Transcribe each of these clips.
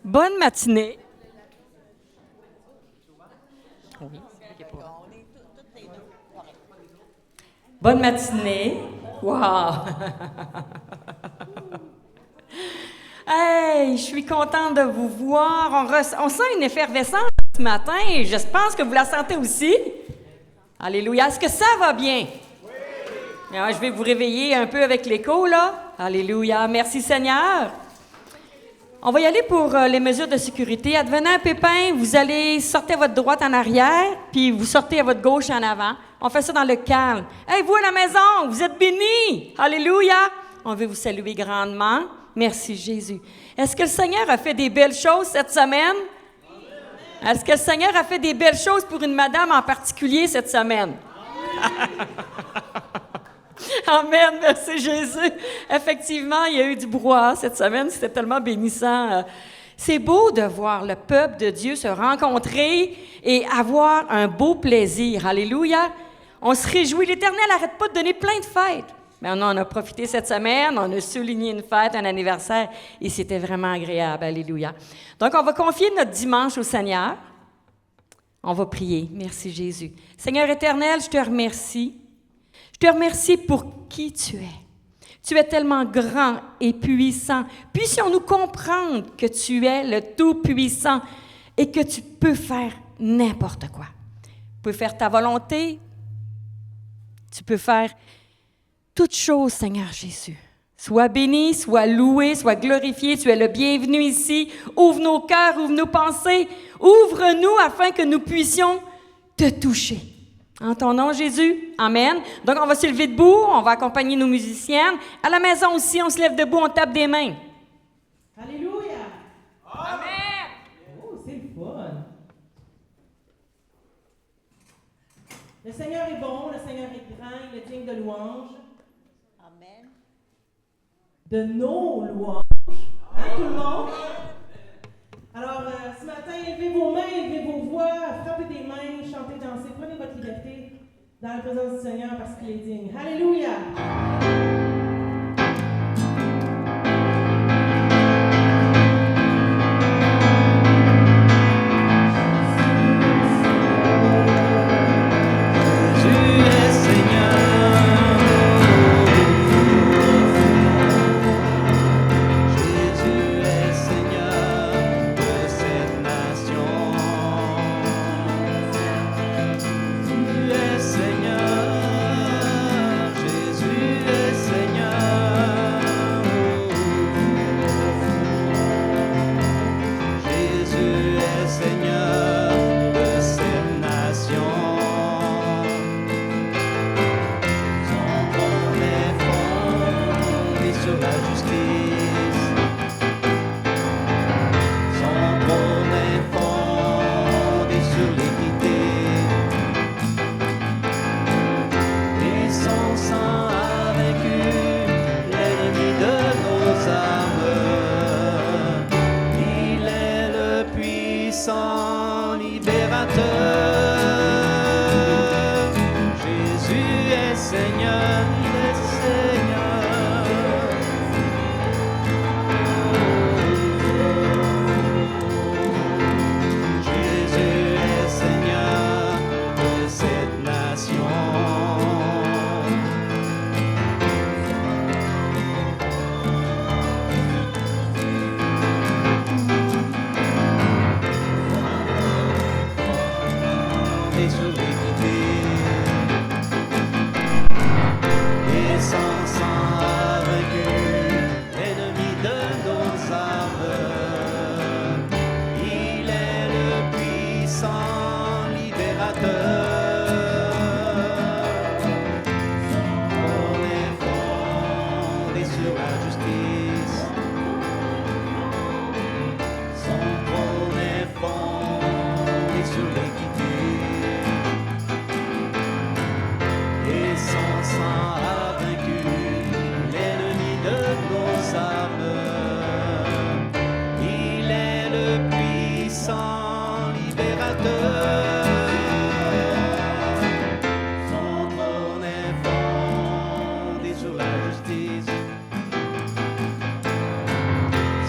Bonne matinée. Oui. Bonne matinée. Wow! Hey, je suis contente de vous voir. On sent une effervescence ce matin et je pense que vous la sentez aussi. Alléluia. Est-ce que ça va bien? Oui. Alors, je vais vous réveiller un peu avec l'écho, là. Alléluia. Merci, Seigneur. On va y aller pour les mesures de sécurité. Advenant un pépin, vous allez sortir à votre droite en arrière, puis vous sortez à votre gauche en avant. On fait ça dans le calme. Hey, vous à la maison, vous êtes bénis. Alléluia. On veut vous saluer grandement. Merci, Jésus. Est-ce que le Seigneur a fait des belles choses cette semaine? Est-ce que le Seigneur a fait des belles choses pour une madame en particulier cette semaine? Amen, merci Jésus. Effectivement, il y a eu du brouhaha cette semaine, c'était tellement bénissant. C'est beau de voir le peuple de Dieu se rencontrer et avoir un beau plaisir. Alléluia. On se réjouit. L'Éternel n'arrête pas de donner plein de fêtes. Mais on en a profité cette semaine, on a souligné une fête, un anniversaire, et c'était vraiment agréable. Alléluia. Donc, on va confier notre dimanche au Seigneur. On va prier. Merci Jésus. Seigneur éternel, je te remercie. Je te remercie pour qui tu es. Tu es tellement grand et puissant. Puissions-nous comprendre que tu es le Tout-Puissant et que tu peux faire n'importe quoi. Tu peux faire ta volonté. Tu peux faire toutes choses, Seigneur Jésus. Sois béni, sois loué, sois glorifié. Tu es le bienvenu ici. Ouvre nos cœurs, ouvre nos pensées. Ouvre-nous afin que nous puissions te toucher. En ton nom, Jésus. Amen. Donc, on va se lever debout, on va accompagner nos musiciennes. À la maison aussi, on se lève debout, on tape des mains. Alléluia. Amen. Oh, c'est le fun. Le Seigneur est bon, le Seigneur est grand, il est digne de louange. Amen. De nos louanges. Hein, tout le monde? Alors, ce matin, élevez vos mains, élevez vos voix, frappez des mains, chantez, dansez, prenez votre liberté dans la présence du Seigneur parce qu'il est digne. Alléluia!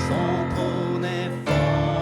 Son trône est fort.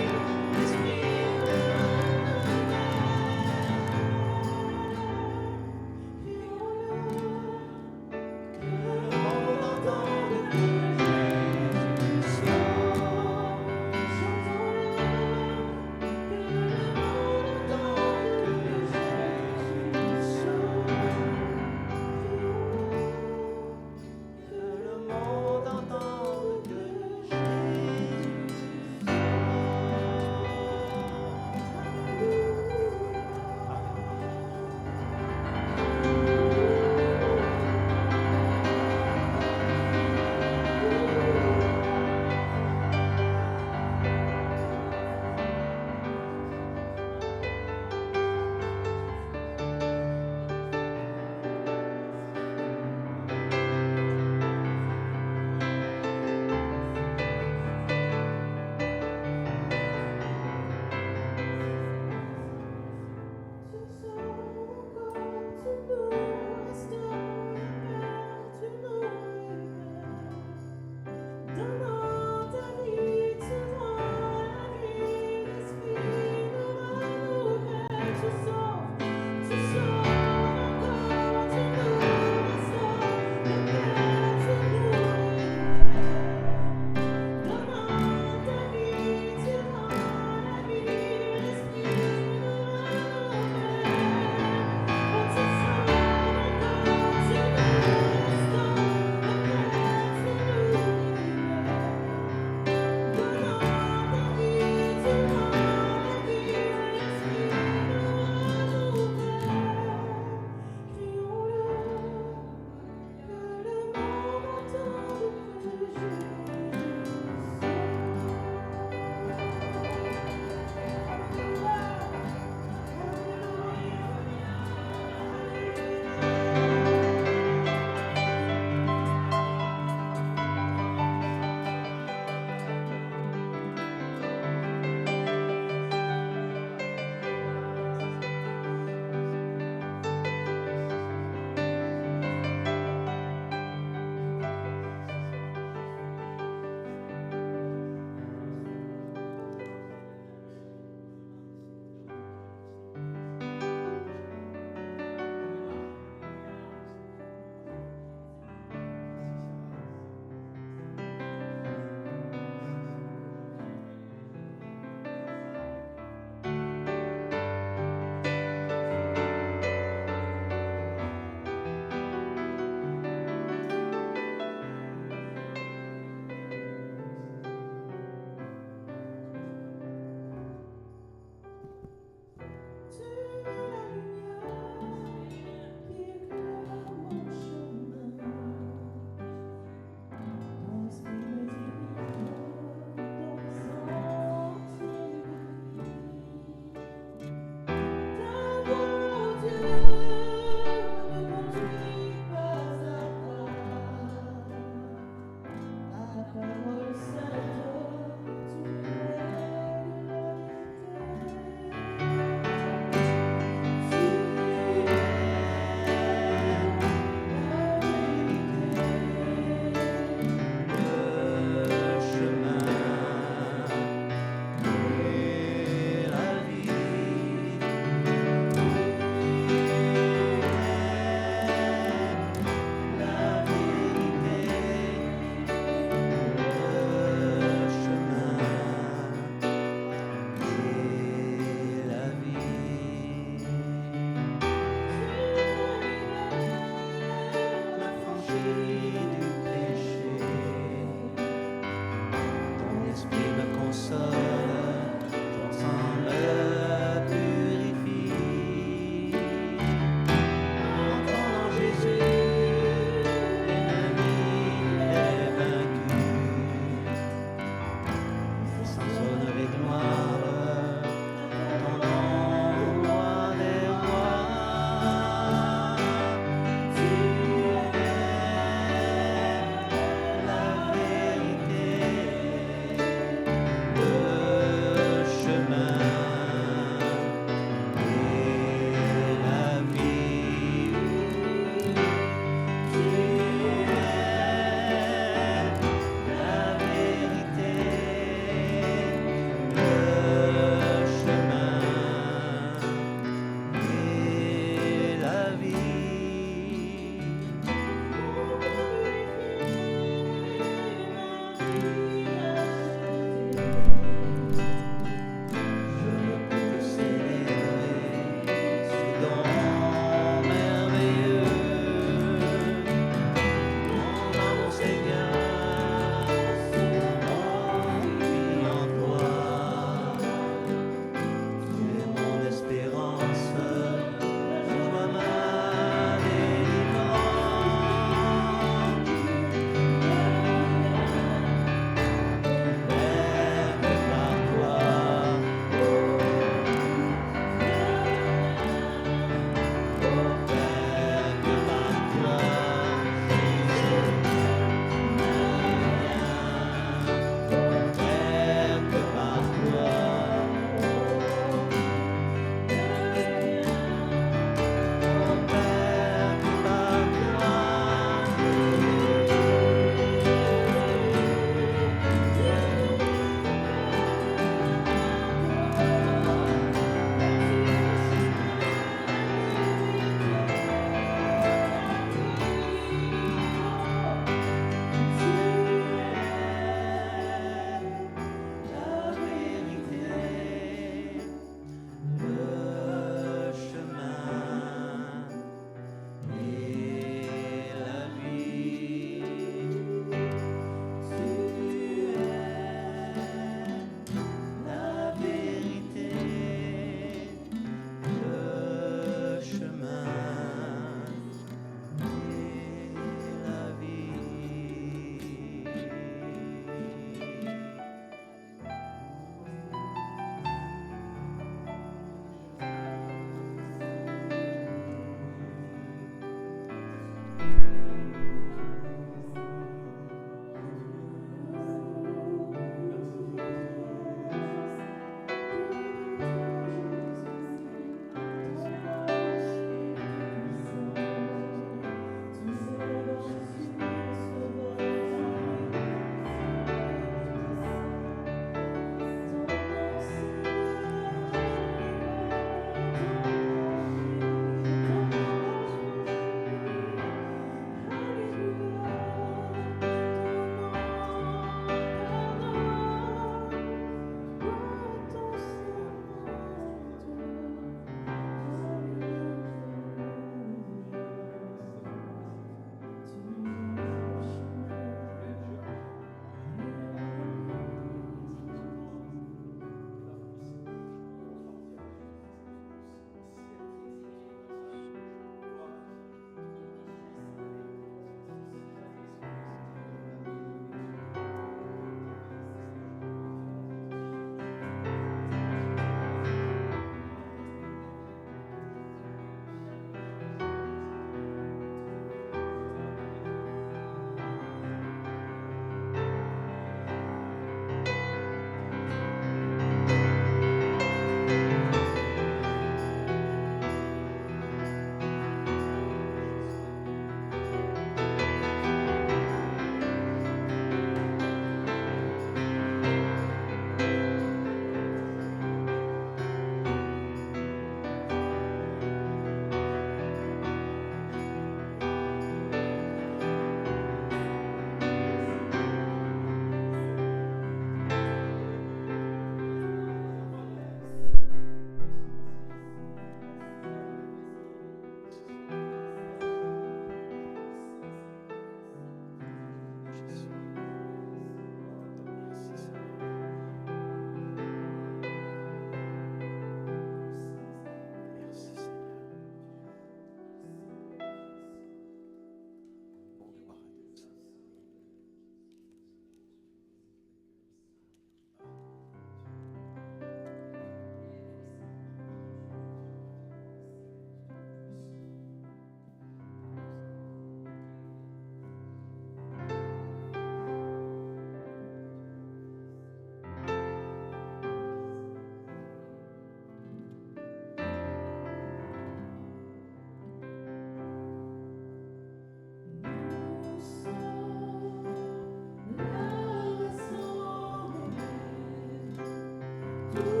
Oh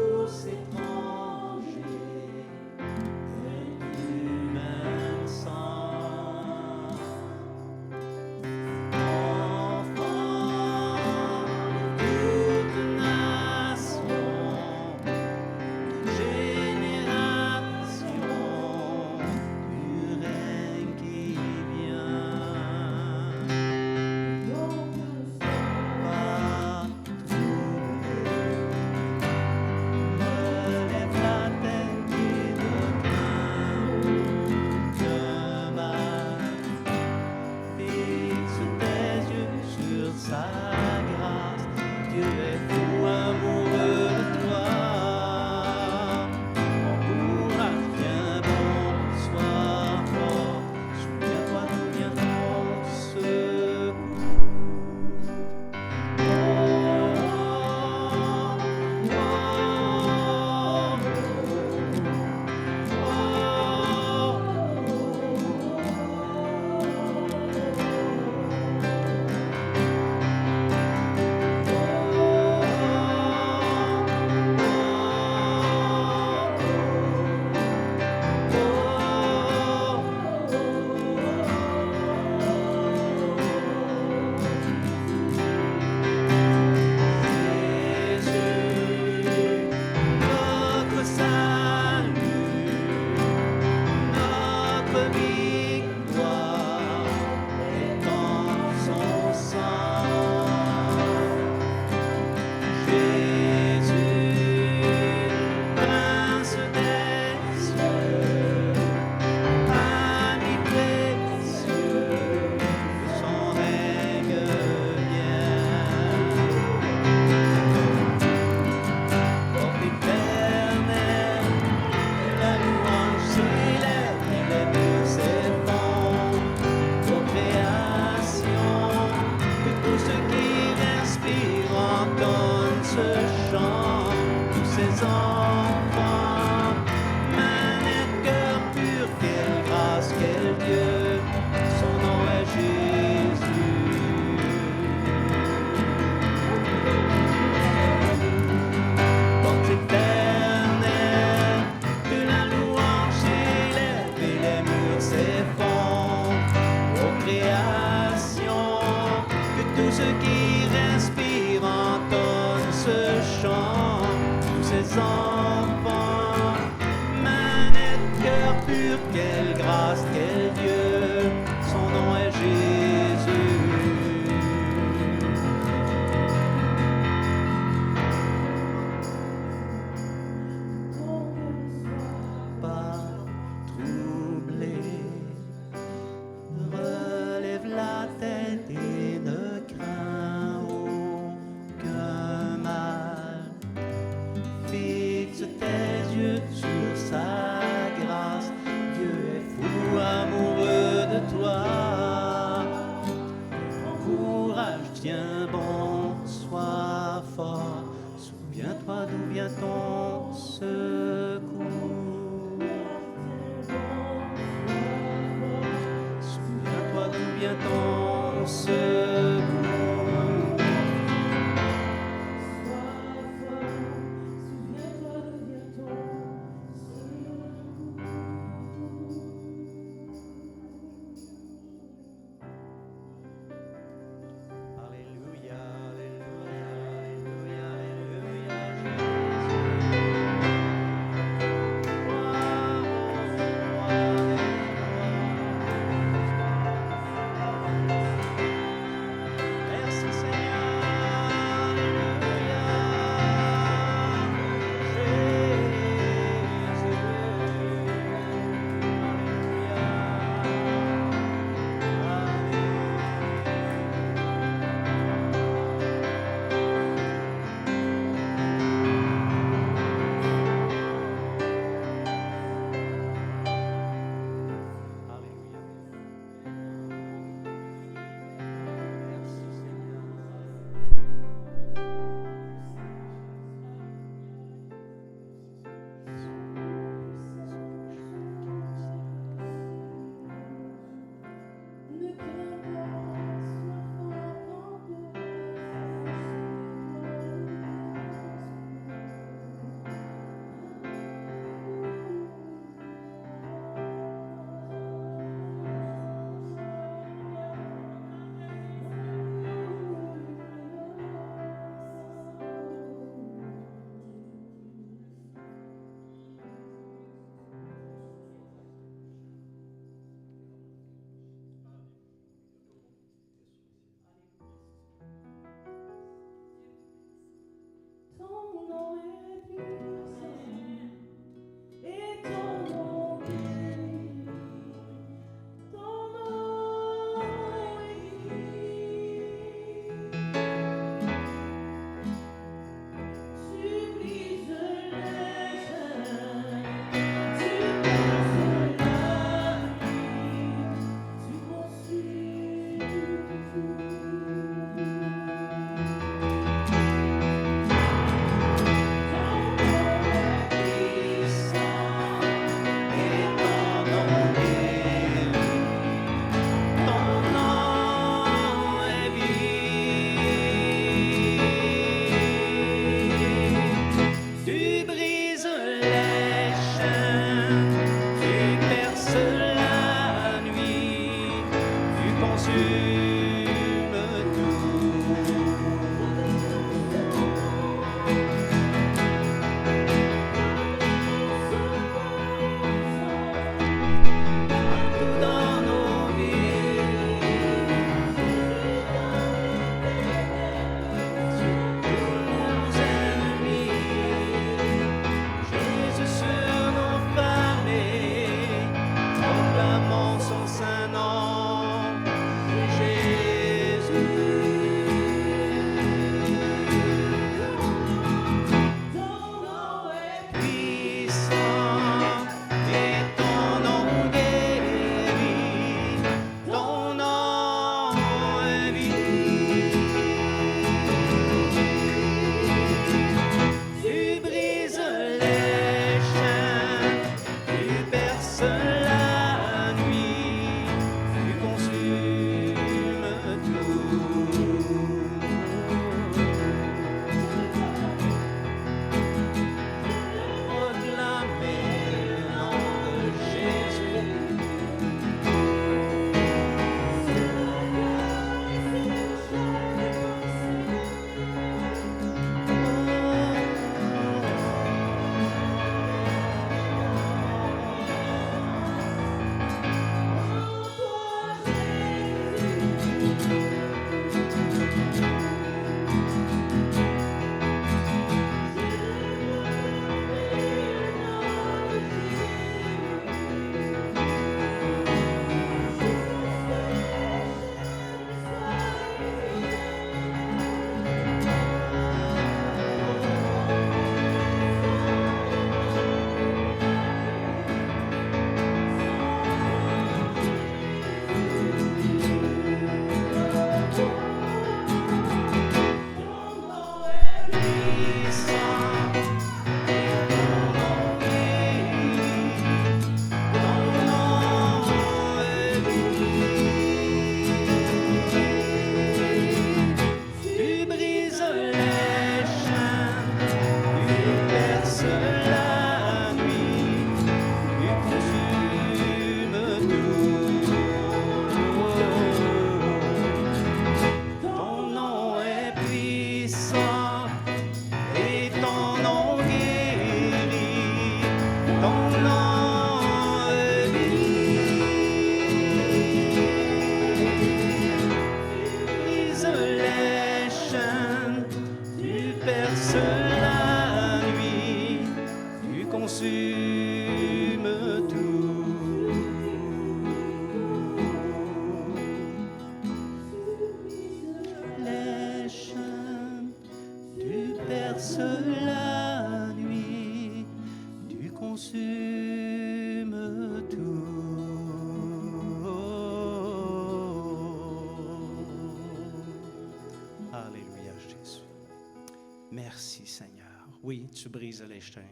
Merci Seigneur. Oui, tu brises les chaînes.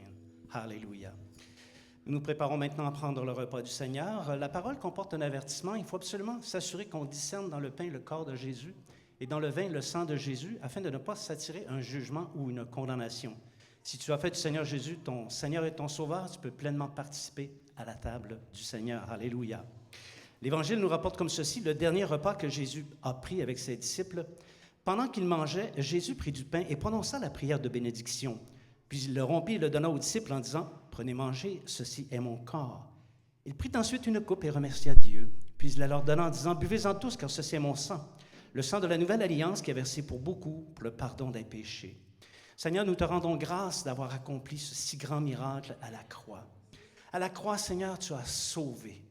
Alléluia. Nous nous préparons maintenant à prendre le repas du Seigneur. La parole comporte un avertissement. Il faut absolument s'assurer qu'on discerne dans le pain le corps de Jésus et dans le vin le sang de Jésus afin de ne pas s'attirer un jugement ou une condamnation. Si tu as fait du Seigneur Jésus ton Seigneur et ton Sauveur, tu peux pleinement participer à la table du Seigneur. Alléluia. L'Évangile nous rapporte comme ceci le dernier repas que Jésus a pris avec ses disciples. Pendant qu'il mangeait, Jésus prit du pain et prononça la prière de bénédiction. Puis il le rompit et le donna aux disciples en disant « Prenez, mangez, ceci est mon corps. » Il prit ensuite une coupe et remercia Dieu. Puis il la leur donna en disant « Buvez-en tous, car ceci est mon sang, le sang de la nouvelle alliance qui est versé pour beaucoup pour le pardon des péchés. » Seigneur, nous te rendons grâce d'avoir accompli ce si grand miracle à la croix. À la croix, Seigneur, tu as sauvé.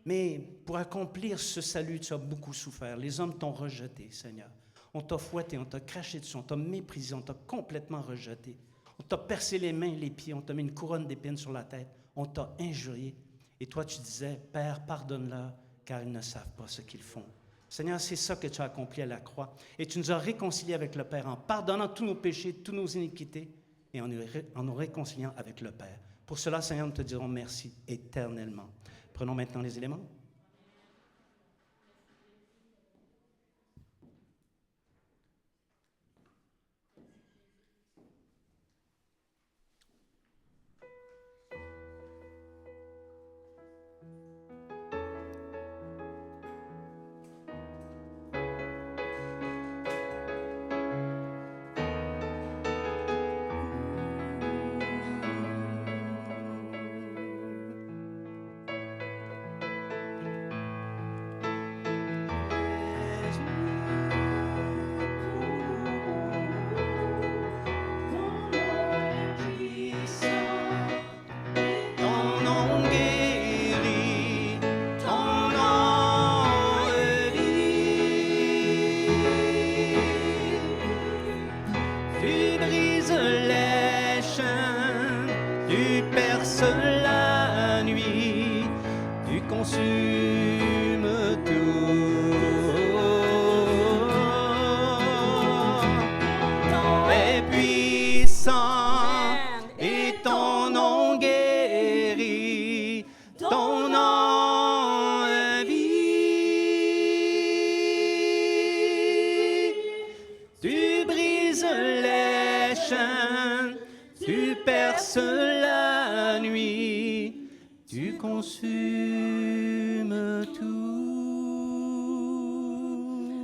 Mais pour accomplir ce salut, tu as beaucoup souffert. Les hommes t'ont rejeté, Seigneur. On t'a fouetté, on t'a craché dessus, on t'a méprisé, on t'a complètement rejeté. On t'a percé les mains, les pieds, on t'a mis une couronne d'épines sur la tête, on t'a injurié. Et toi, tu disais, Père, pardonne-leur, car ils ne savent pas ce qu'ils font. Seigneur, c'est ça que tu as accompli à la croix. Et tu nous as réconciliés avec le Père en pardonnant tous nos péchés, toutes nos iniquités, et en nous réconciliant avec le Père. Pour cela, Seigneur, nous te dirons merci éternellement. Prenons maintenant les éléments.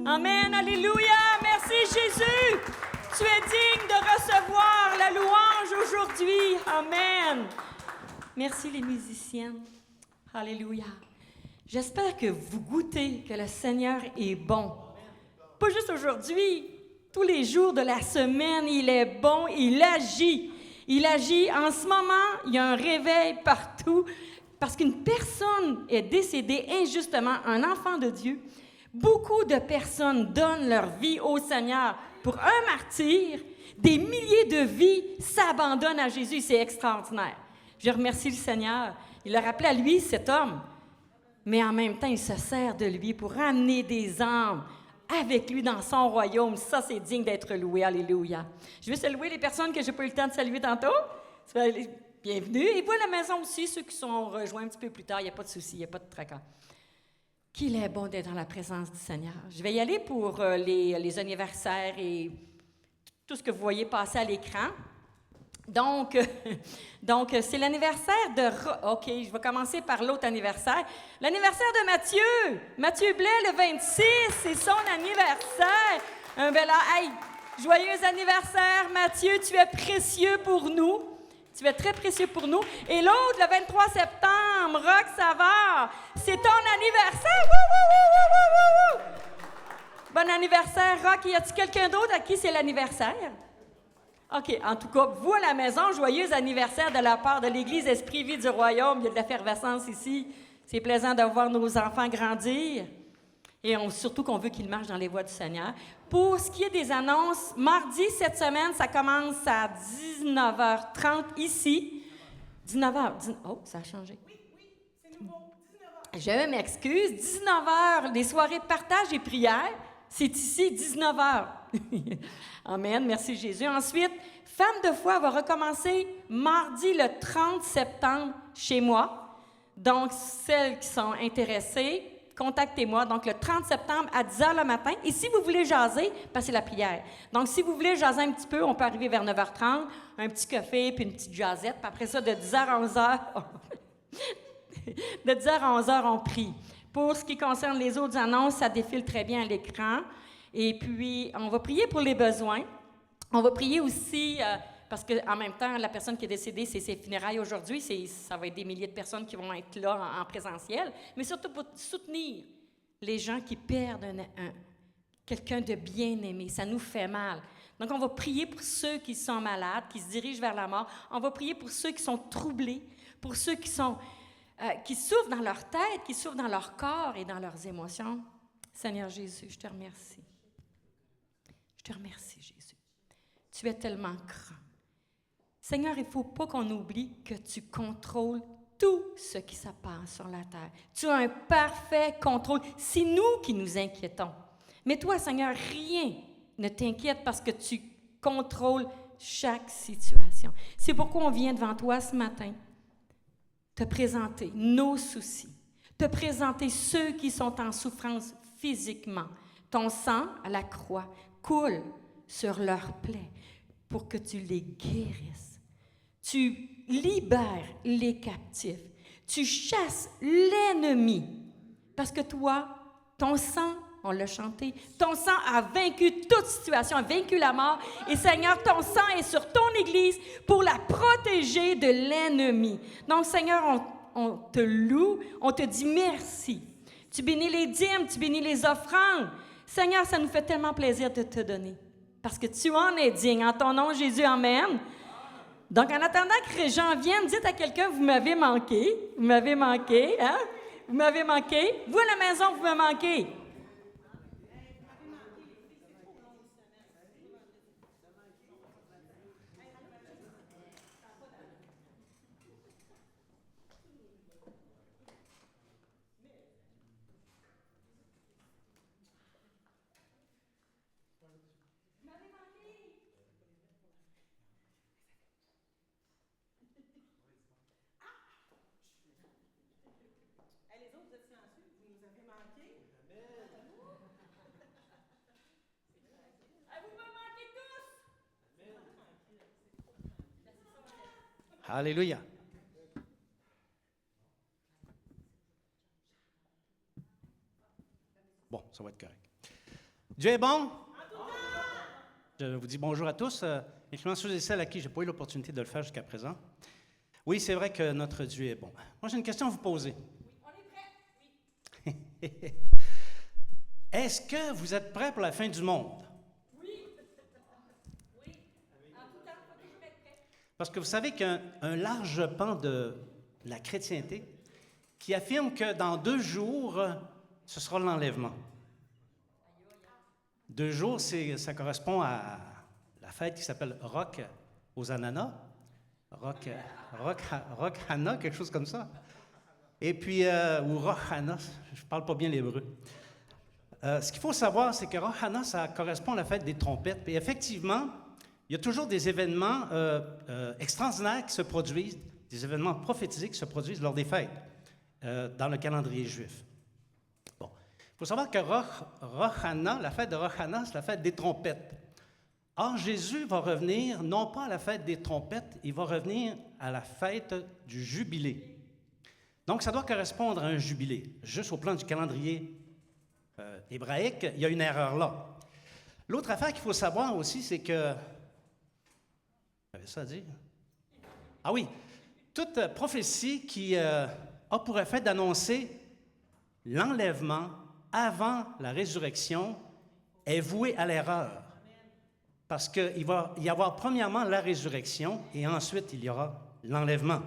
Amen, alléluia, merci Jésus. Tu es digne de recevoir la louange aujourd'hui. Amen. Merci les musiciennes. Alléluia. J'espère que vous goûtez que le Seigneur est bon. Pas juste aujourd'hui, tous les jours de la semaine, il est bon, il agit. Il agit. En ce moment, il y a un réveil partout parce qu'une personne est décédée injustement, un enfant de Dieu. Beaucoup de personnes donnent leur vie au Seigneur pour un martyr. Des milliers de vies s'abandonnent à Jésus. C'est extraordinaire. Je remercie le Seigneur. Il a rappelé à lui cet homme. Mais en même temps, il se sert de lui pour amener des âmes avec lui dans son royaume. Ça, c'est digne d'être loué. Alléluia. Je veux saluer les personnes que je n'ai pas eu le temps de saluer tantôt. Bienvenue. Et vous à la maison aussi, ceux qui sont rejoints un petit peu plus tard, il n'y a pas de souci, il n'y a pas de tracas. Qu'il est bon d'être dans la présence du Seigneur. Je vais y aller pour les anniversaires et tout ce que vous voyez passer à l'écran. Donc, c'est l'anniversaire de... OK, je vais commencer par l'autre anniversaire. L'anniversaire de Mathieu. Mathieu Blais, le 26, c'est son anniversaire. Un bel... Hey, joyeux anniversaire, Mathieu. Tu es précieux pour nous. Tu es très précieux pour nous. Et l'autre, le 23 septembre, Roch Savard, c'est ton anniversaire. Wouh, wouh, wouh, wouh, wouh, wouh. Bon anniversaire, Roch. Y a-t-il quelqu'un d'autre à qui c'est l'anniversaire? OK. En tout cas, vous à la maison, joyeux anniversaire de la part de l'Église Esprit Vie du Royaume. Il y a de l'effervescence ici. C'est plaisant de voir nos enfants grandir. Et surtout qu'on veut qu'ils marchent dans les voies du Seigneur. Pour ce qui est des annonces, mardi, cette semaine, ça commence à 19h30 ici. 19h. Oh, ça a changé. Oui, c'est nouveau. 19h. Je m'excuse. 19h, les soirées de partage et prière. C'est ici, 19h. Amen. Merci Jésus. Ensuite, Femme de foi va recommencer mardi le 30 septembre chez moi. Donc, celles qui sont intéressées, contactez-moi. Donc, le 30 septembre à 10h le matin. Et si vous voulez jaser, passez la prière. Donc, si vous voulez jaser un petit peu, on peut arriver vers 9h30, un petit café puis une petite jasette. Puis après ça, de 10h à 11h, de 10h à 11h, on prie. Pour ce qui concerne les autres annonces, ça défile très bien à l'écran. Et puis, on va prier pour les besoins. On va prier aussi, parce qu'en même temps, la personne qui est décédée, c'est ses funérailles aujourd'hui. Ça va être des milliers de personnes qui vont être là en présentiel. Mais surtout pour soutenir les gens qui perdent quelqu'un de bien-aimé. Ça nous fait mal. Donc, on va prier pour ceux qui sont malades, qui se dirigent vers la mort. On va prier pour ceux qui sont troublés, pour ceux qui souffrent dans leur tête, qui souffrent dans leur corps et dans leurs émotions. Seigneur Jésus, je te remercie. Je te remercie, Jésus. Tu es tellement grand. Seigneur, il ne faut pas qu'on oublie que tu contrôles tout ce qui se passe sur la terre. Tu as un parfait contrôle. C'est nous qui nous inquiétons. Mais toi, Seigneur, rien ne t'inquiète parce que tu contrôles chaque situation. C'est pourquoi on vient devant toi ce matin te présenter nos soucis, te présenter ceux qui sont en souffrance physiquement. Ton sang à la croix coule sur leurs plaies pour que tu les guérisses. Tu libères les captifs. Tu chasses l'ennemi. Parce que toi, ton sang, on l'a chanté, ton sang a vaincu toute situation, a vaincu la mort. Et Seigneur, ton sang est sur ton Église pour la protéger de l'ennemi. Donc, Seigneur, on te loue, on te dit merci. Tu bénis les dîmes, tu bénis les offrandes. Seigneur, ça nous fait tellement plaisir de te donner. Parce que tu en es digne. En ton nom, Jésus, amen. Donc, en attendant que Régent vienne, dites à quelqu'un, vous m'avez manqué. Vous m'avez manqué, hein? Vous m'avez manqué. Vous, à la maison, vous me manquez. Les autres, vous êtes silencieux, vous nous avez manqué. Vous me manquez tous. Alléluia. Bon, ça va être correct. Dieu est bon? Je vous dis bonjour à tous, incluant ceux et celles à qui je n'ai pas eu l'opportunité de le faire jusqu'à présent. Oui, c'est vrai que notre Dieu est bon. Moi, j'ai une question à vous poser. On est prêts? Oui. Est-ce que vous êtes prêts pour la fin du monde? Oui. Oui. En tout temps, il faut toujours être prêt. Parce que vous savez qu'il y a un large pan de la chrétienté qui affirme que dans 2 jours, ce sera l'enlèvement. 2 jours, ça correspond à la fête qui s'appelle Roch aux ananas. Roch Hana, quelque chose comme ça. Et puis, ou Roch Hana, je ne parle pas bien l'hébreu. ce qu'il faut savoir, c'est que Rosh Hashanah, ça correspond à la fête des trompettes. Et effectivement, il y a toujours des événements extraordinaires qui se produisent, des événements prophétiques qui se produisent lors des fêtes dans le calendrier juif. Bon, il faut savoir que Rosh Hashanah, la fête de Rosh Hashanah, c'est la fête des trompettes. Or, Jésus va revenir non pas à la fête des trompettes, il va revenir à la fête du jubilé. Donc, ça doit correspondre à un jubilé. Juste au plan du calendrier hébraïque, il y a une erreur là. L'autre affaire qu'il faut savoir aussi, c'est que... J'avais ça à dire? Ah oui, toute prophétie qui a pour effet d'annoncer l'enlèvement avant la résurrection est vouée à l'erreur. Parce qu'il va y avoir premièrement la résurrection et ensuite il y aura l'enlèvement.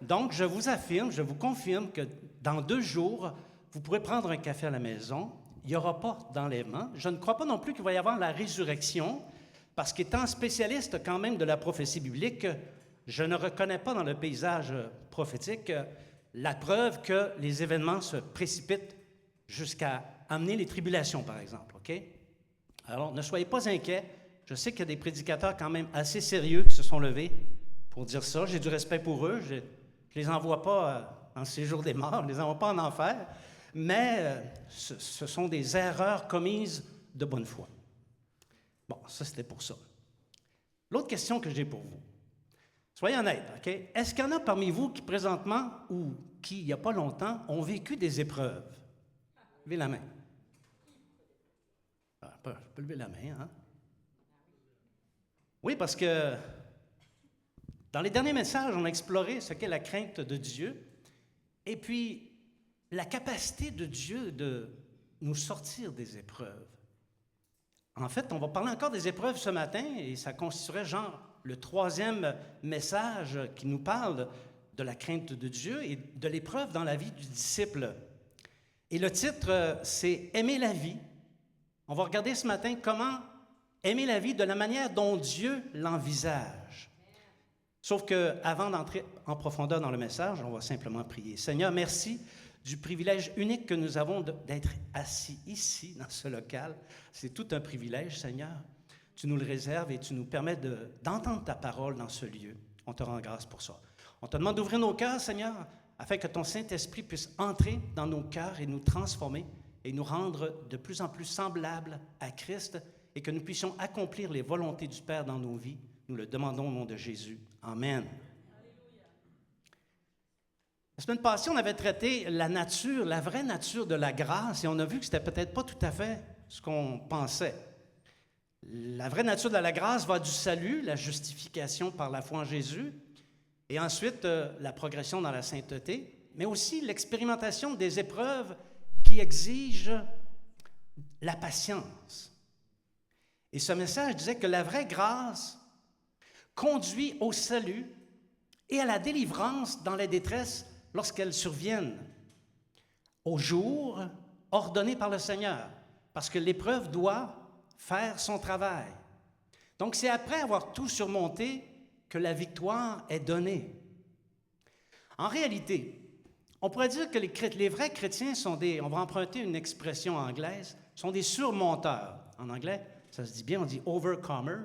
Donc, je vous affirme, je vous confirme que dans 2 jours, vous pourrez prendre un café à la maison. Il n'y aura pas d'enlèvement. Je ne crois pas non plus qu'il va y avoir la résurrection, parce qu'étant spécialiste quand même de la prophétie biblique, je ne reconnais pas dans le paysage prophétique la preuve que les événements se précipitent jusqu'à amener les tribulations, par exemple. OK? Alors, ne soyez pas inquiets. Je sais qu'il y a des prédicateurs quand même assez sérieux qui se sont levés pour dire ça. J'ai du respect pour eux. Je ne les envoie pas en séjour des morts, je ne les envoie pas en enfer, mais ce sont des erreurs commises de bonne foi. Bon, ça, c'était pour ça. L'autre question que j'ai pour vous, soyez honnêtes, OK? Est-ce qu'il y en a parmi vous qui, présentement, ou qui, il n'y a pas longtemps, ont vécu des épreuves? Levez la main. Ah, je peux lever la main, hein? Oui, parce que dans les derniers messages, on a exploré ce qu'est la crainte de Dieu et puis la capacité de Dieu de nous sortir des épreuves. En fait, on va parler encore des épreuves ce matin et ça constituerait genre le 3e message qui nous parle de la crainte de Dieu et de l'épreuve dans la vie du disciple. Et le titre, c'est « Aimer la vie ». On va regarder ce matin comment aimer la vie de la manière dont Dieu l'envisage. Sauf qu'avant d'entrer en profondeur dans le message, on va simplement prier. Seigneur, merci du privilège unique que nous avons d'être assis ici, dans ce local. C'est tout un privilège, Seigneur. Tu nous le réserves et tu nous permets d'entendre ta parole dans ce lieu. On te rend grâce pour ça. On te demande d'ouvrir nos cœurs, Seigneur, afin que ton Saint-Esprit puisse entrer dans nos cœurs et nous transformer et nous rendre de plus en plus semblables à Christ et que nous puissions accomplir les volontés du Père dans nos vies. Nous le demandons au nom de Jésus. Amen. La semaine passée, on avait traité la nature, la vraie nature de la grâce, et on a vu que c'était peut-être pas tout à fait ce qu'on pensait. La vraie nature de la grâce va du salut, la justification par la foi en Jésus, et ensuite la progression dans la sainteté, mais aussi l'expérimentation des épreuves qui exigent la patience. Et ce message disait que la vraie grâce conduit au salut et à la délivrance dans les détresses lorsqu'elles surviennent, au jour ordonné par le Seigneur, parce que l'épreuve doit faire son travail. Donc, c'est après avoir tout surmonté que la victoire est donnée. En réalité, on pourrait dire que les vrais chrétiens sont des, on va emprunter une expression anglaise, sont des surmonteurs. En anglais, ça se dit bien, on dit « overcomer »,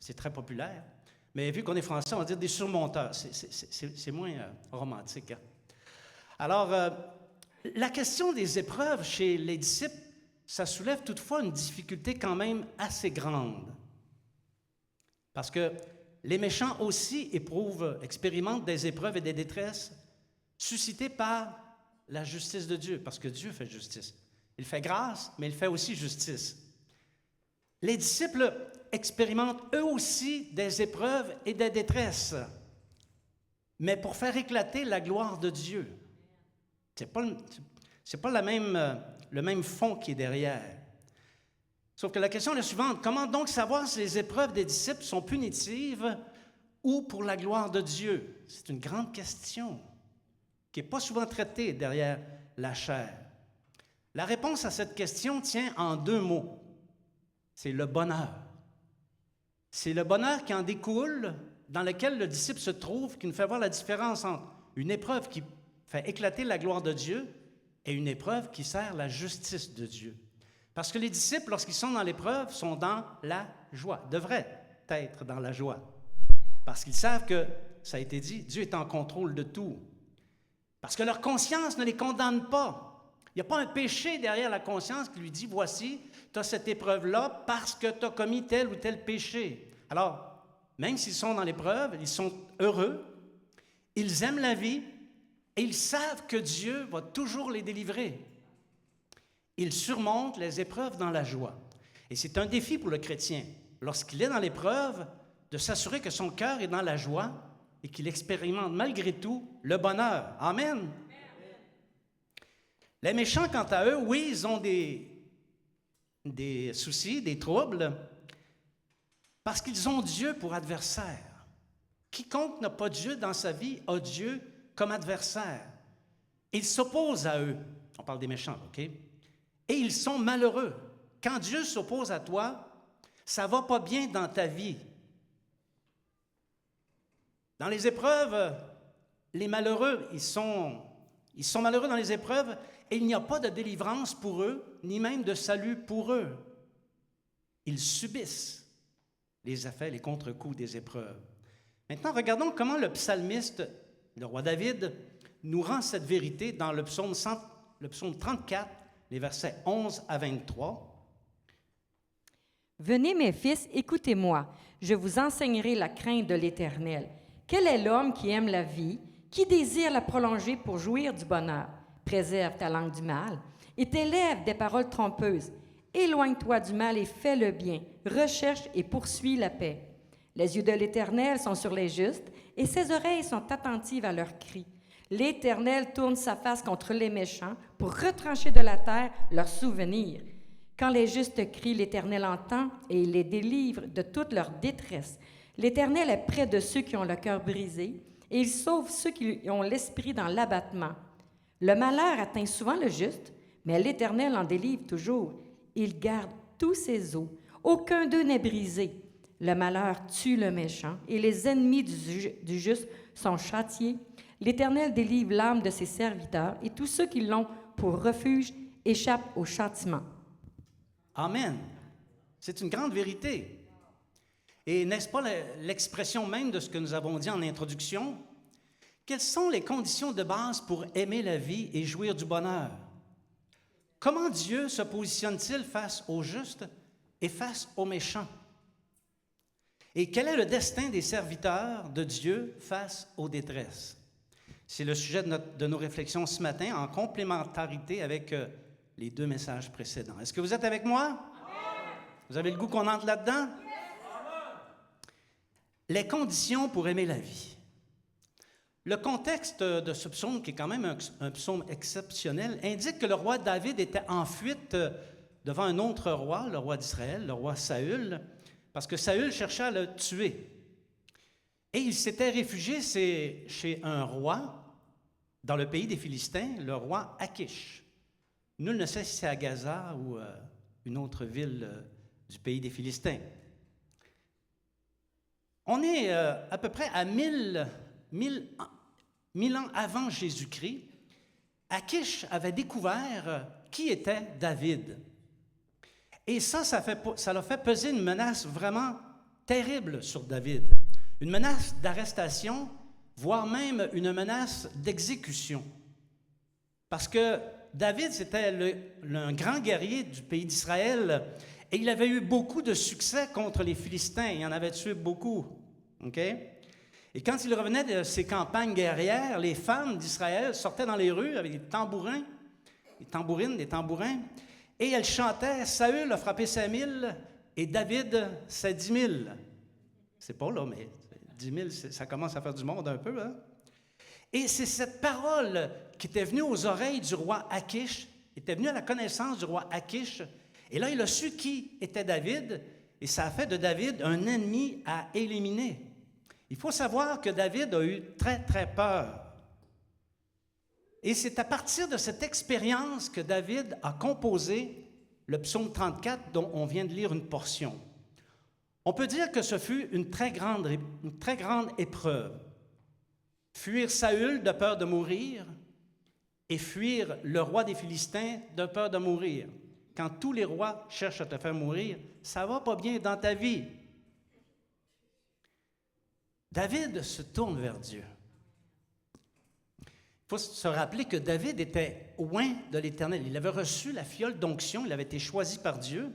c'est très populaire. Mais vu qu'on est français, on va dire des surmonteurs. C'est moins romantique. Hein? Alors, la question des épreuves chez les disciples, ça soulève toutefois une difficulté quand même assez grande. Parce que les méchants aussi expérimentent des épreuves et des détresses suscitées par la justice de Dieu, parce que Dieu fait justice. Il fait grâce, mais il fait aussi justice. Les disciples expérimentent eux aussi des épreuves et des détresses, mais pour faire éclater la gloire de Dieu. C'est pas le même fond qui est derrière. Sauf que la question est la suivante. Comment donc savoir si les épreuves des disciples sont punitives ou pour la gloire de Dieu? C'est une grande question qui n'est pas souvent traitée derrière la chair. La réponse à cette question tient en 2 mots. C'est le bonheur. C'est le bonheur qui en découle, dans lequel le disciple se trouve, qui nous fait voir la différence entre une épreuve qui fait éclater la gloire de Dieu et une épreuve qui sert la justice de Dieu. Parce que les disciples, lorsqu'ils sont dans l'épreuve, sont dans la joie, devraient être dans la joie. Parce qu'ils savent que, ça a été dit, Dieu est en contrôle de tout. Parce que leur conscience ne les condamne pas. Il n'y a pas un péché derrière la conscience qui lui dit, voici, tu as cette épreuve-là parce que tu as commis tel ou tel péché. Alors, même s'ils sont dans l'épreuve, ils sont heureux, ils aiment la vie et ils savent que Dieu va toujours les délivrer. Ils surmontent les épreuves dans la joie. Et c'est un défi pour le chrétien, lorsqu'il est dans l'épreuve, de s'assurer que son cœur est dans la joie et qu'il expérimente malgré tout le bonheur. Amen. Les méchants, quant à eux, oui, ils ont des soucis, des troubles, parce qu'ils ont Dieu pour adversaire. Quiconque n'a pas Dieu dans sa vie a Dieu comme adversaire. Ils s'opposent à eux. On parle des méchants, OK? Et ils sont malheureux. Quand Dieu s'oppose à toi, ça ne va pas bien dans ta vie. Dans les épreuves, les malheureux, ils sont malheureux dans les épreuves et il n'y a pas de délivrance pour eux, ni même de salut pour eux. Ils subissent les effets, les contre-coups des épreuves. Maintenant, regardons comment le psalmiste, le roi David, nous rend cette vérité dans le psaume 34, les versets 11 à 23. « Venez, mes fils, écoutez-moi, je vous enseignerai la crainte de l'Éternel. Quel est l'homme qui aime la vie, qui désire la prolonger pour jouir du bonheur? Préserve ta langue du mal et tes lèvres des paroles trompeuses. Éloigne-toi du mal et fais le bien. Recherche et poursuis la paix. Les yeux de l'Éternel sont sur les justes et ses oreilles sont attentives à leurs cris. L'Éternel tourne sa face contre les méchants pour retrancher de la terre leurs souvenirs. Quand les justes crient, l'Éternel entend et il les délivre de toute leur détresse. L'Éternel est près de ceux qui ont le cœur brisé et il sauve ceux qui ont l'esprit dans l'abattement. Le malheur atteint souvent le juste, mais l'Éternel en délivre toujours. Il garde tous ses os. Aucun d'eux n'est brisé. Le malheur tue le méchant et les ennemis du juste sont châtiés. L'Éternel délivre l'âme de ses serviteurs et tous ceux qui l'ont pour refuge échappent au châtiment. Amen. C'est une grande vérité. Et n'est-ce pas l'expression même de ce que nous avons dit en introduction? Quelles sont les conditions de base pour aimer la vie et jouir du bonheur? Comment Dieu se positionne-t-il face aux justes et face aux méchants? Et quel est le destin des serviteurs de Dieu face aux détresses? C'est le sujet de nos réflexions ce matin, en complémentarité avec les deux messages précédents. Est-ce que vous êtes avec moi? Vous avez le goût qu'on entre là-dedans? Les conditions pour aimer la vie. Le contexte de ce psaume, qui est quand même un psaume exceptionnel, indique que le roi David était en fuite devant un autre roi, le roi d'Israël, le roi Saül, parce que Saül cherchait à le tuer. Et il s'était réfugié chez un roi dans le pays des Philistins, le roi Akish. Nul ne sait si c'est à Gaza ou une autre ville du pays des Philistins. On est à peu près à 1000 ans avant Jésus-Christ. Akish avait découvert qui était David. Et ça l'a fait peser une menace vraiment terrible sur David. Une menace d'arrestation, voire même une menace d'exécution. Parce que David, c'était un grand guerrier du pays d'Israël et il avait eu beaucoup de succès contre les Philistins. Il en avait tué beaucoup. Okay? Et quand il revenait de ses campagnes guerrières, les femmes d'Israël sortaient dans les rues avec des tambourins, des tambourins, et elles chantaient « Saül a frappé 5000 et David, c'est 10 000 ». C'est pas là, mais 10 000, ça commence à faire du monde un peu, hein? Et c'est cette parole qui était venue aux oreilles du roi Akish, était venue à la connaissance du roi Akish, et là, il a su qui était David, et ça a fait de David un ennemi à éliminer. Il faut savoir que David a eu très, très peur. Et c'est à partir de cette expérience que David a composé le psaume 34 dont on vient de lire une portion. On peut dire que ce fut une très grande épreuve. Fuir Saül de peur de mourir et fuir le roi des Philistins de peur de mourir. Quand tous les rois cherchent à te faire mourir, ça va pas bien dans ta vie. David se tourne vers Dieu. Il faut se rappeler que David était loin de l'Éternel. Il avait reçu la fiole d'onction, il avait été choisi par Dieu,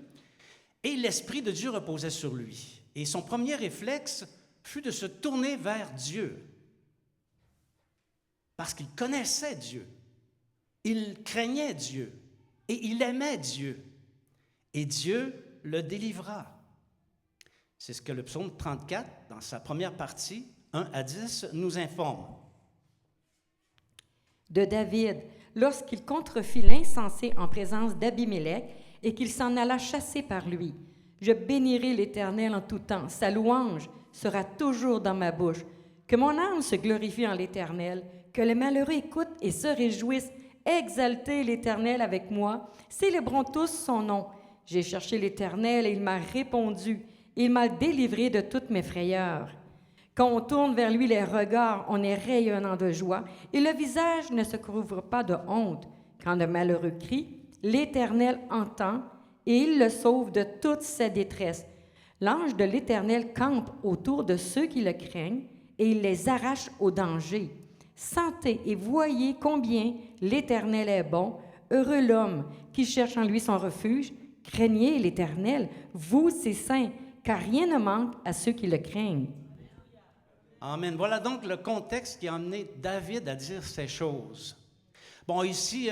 et l'Esprit de Dieu reposait sur lui. Et son premier réflexe fut de se tourner vers Dieu, parce qu'il connaissait Dieu, il craignait Dieu, et il aimait Dieu, et Dieu le délivra. C'est ce que le psaume 34, dans sa première partie, 1 à 10, nous informe. De David, lorsqu'il contrefit l'insensé en présence d'Abimélec et qu'il s'en alla chasser par lui. Je bénirai l'Éternel en tout temps. Sa louange sera toujours dans ma bouche. Que mon âme se glorifie en l'Éternel, que les malheureux écoutent et se réjouissent. Exaltez l'Éternel avec moi, célébrons tous son nom. J'ai cherché l'Éternel et il m'a répondu. Il m'a délivré de toutes mes frayeurs. Quand on tourne vers lui les regards, on est rayonnant de joie, et le visage ne se couvre pas de honte. Quand le malheureux crie, l'Éternel entend, et il le sauve de toute sa détresse. L'ange de l'Éternel campe autour de ceux qui le craignent, et il les arrache au danger. Sentez et voyez combien l'Éternel est bon. Heureux l'homme qui cherche en lui son refuge. Craignez l'Éternel, vous ses saints, car rien ne manque à ceux qui le craignent. Amen. Voilà donc le contexte qui a amené David à dire ces choses. Bon, ici,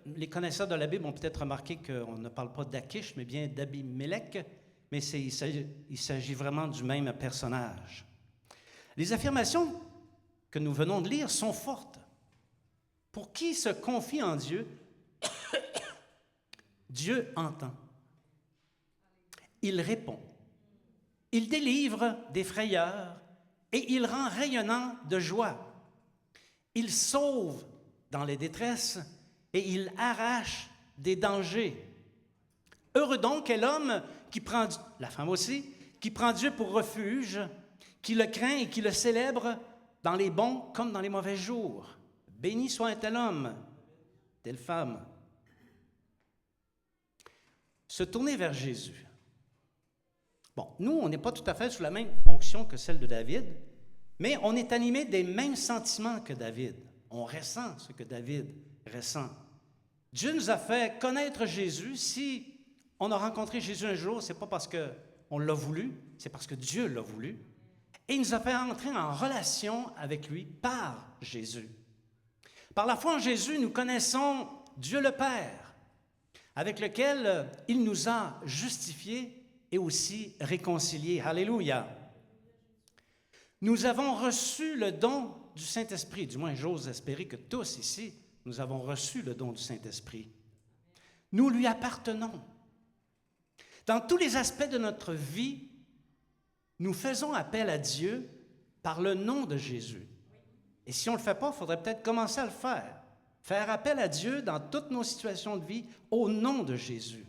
les connaisseurs de la Bible ont peut-être remarqué qu'on ne parle pas d'Achish, mais bien d'Abimélec, mais il s'agit vraiment du même personnage. Les affirmations que nous venons de lire sont fortes. Pour qui se confie en Dieu, Dieu entend. Il répond. Il délivre des frayeurs et il rend rayonnant de joie. Il sauve dans les détresses et il arrache des dangers. Heureux donc est l'homme qui prend, la femme aussi, qui prend Dieu pour refuge, qui le craint et qui le célèbre dans les bons comme dans les mauvais jours. Béni soit un tel homme, telle femme. Se tourner vers Jésus. Bon, nous, on n'est pas tout à fait sous la même onction que celle de David, mais on est animé des mêmes sentiments que David. On ressent ce que David ressent. Dieu nous a fait connaître Jésus. Si on a rencontré Jésus un jour, ce n'est pas parce qu'on l'a voulu, c'est parce que Dieu l'a voulu. Et il nous a fait entrer en relation avec lui par Jésus. Par la foi en Jésus, nous connaissons Dieu le Père, avec lequel il nous a justifiés et aussi réconciliés. Alléluia! Nous avons reçu le don du Saint-Esprit. Du moins, j'ose espérer que tous ici, nous avons reçu le don du Saint-Esprit. Nous lui appartenons. Dans tous les aspects de notre vie, nous faisons appel à Dieu par le nom de Jésus. Et si on ne le fait pas, il faudrait peut-être commencer à le faire. Faire appel à Dieu dans toutes nos situations de vie au nom de Jésus.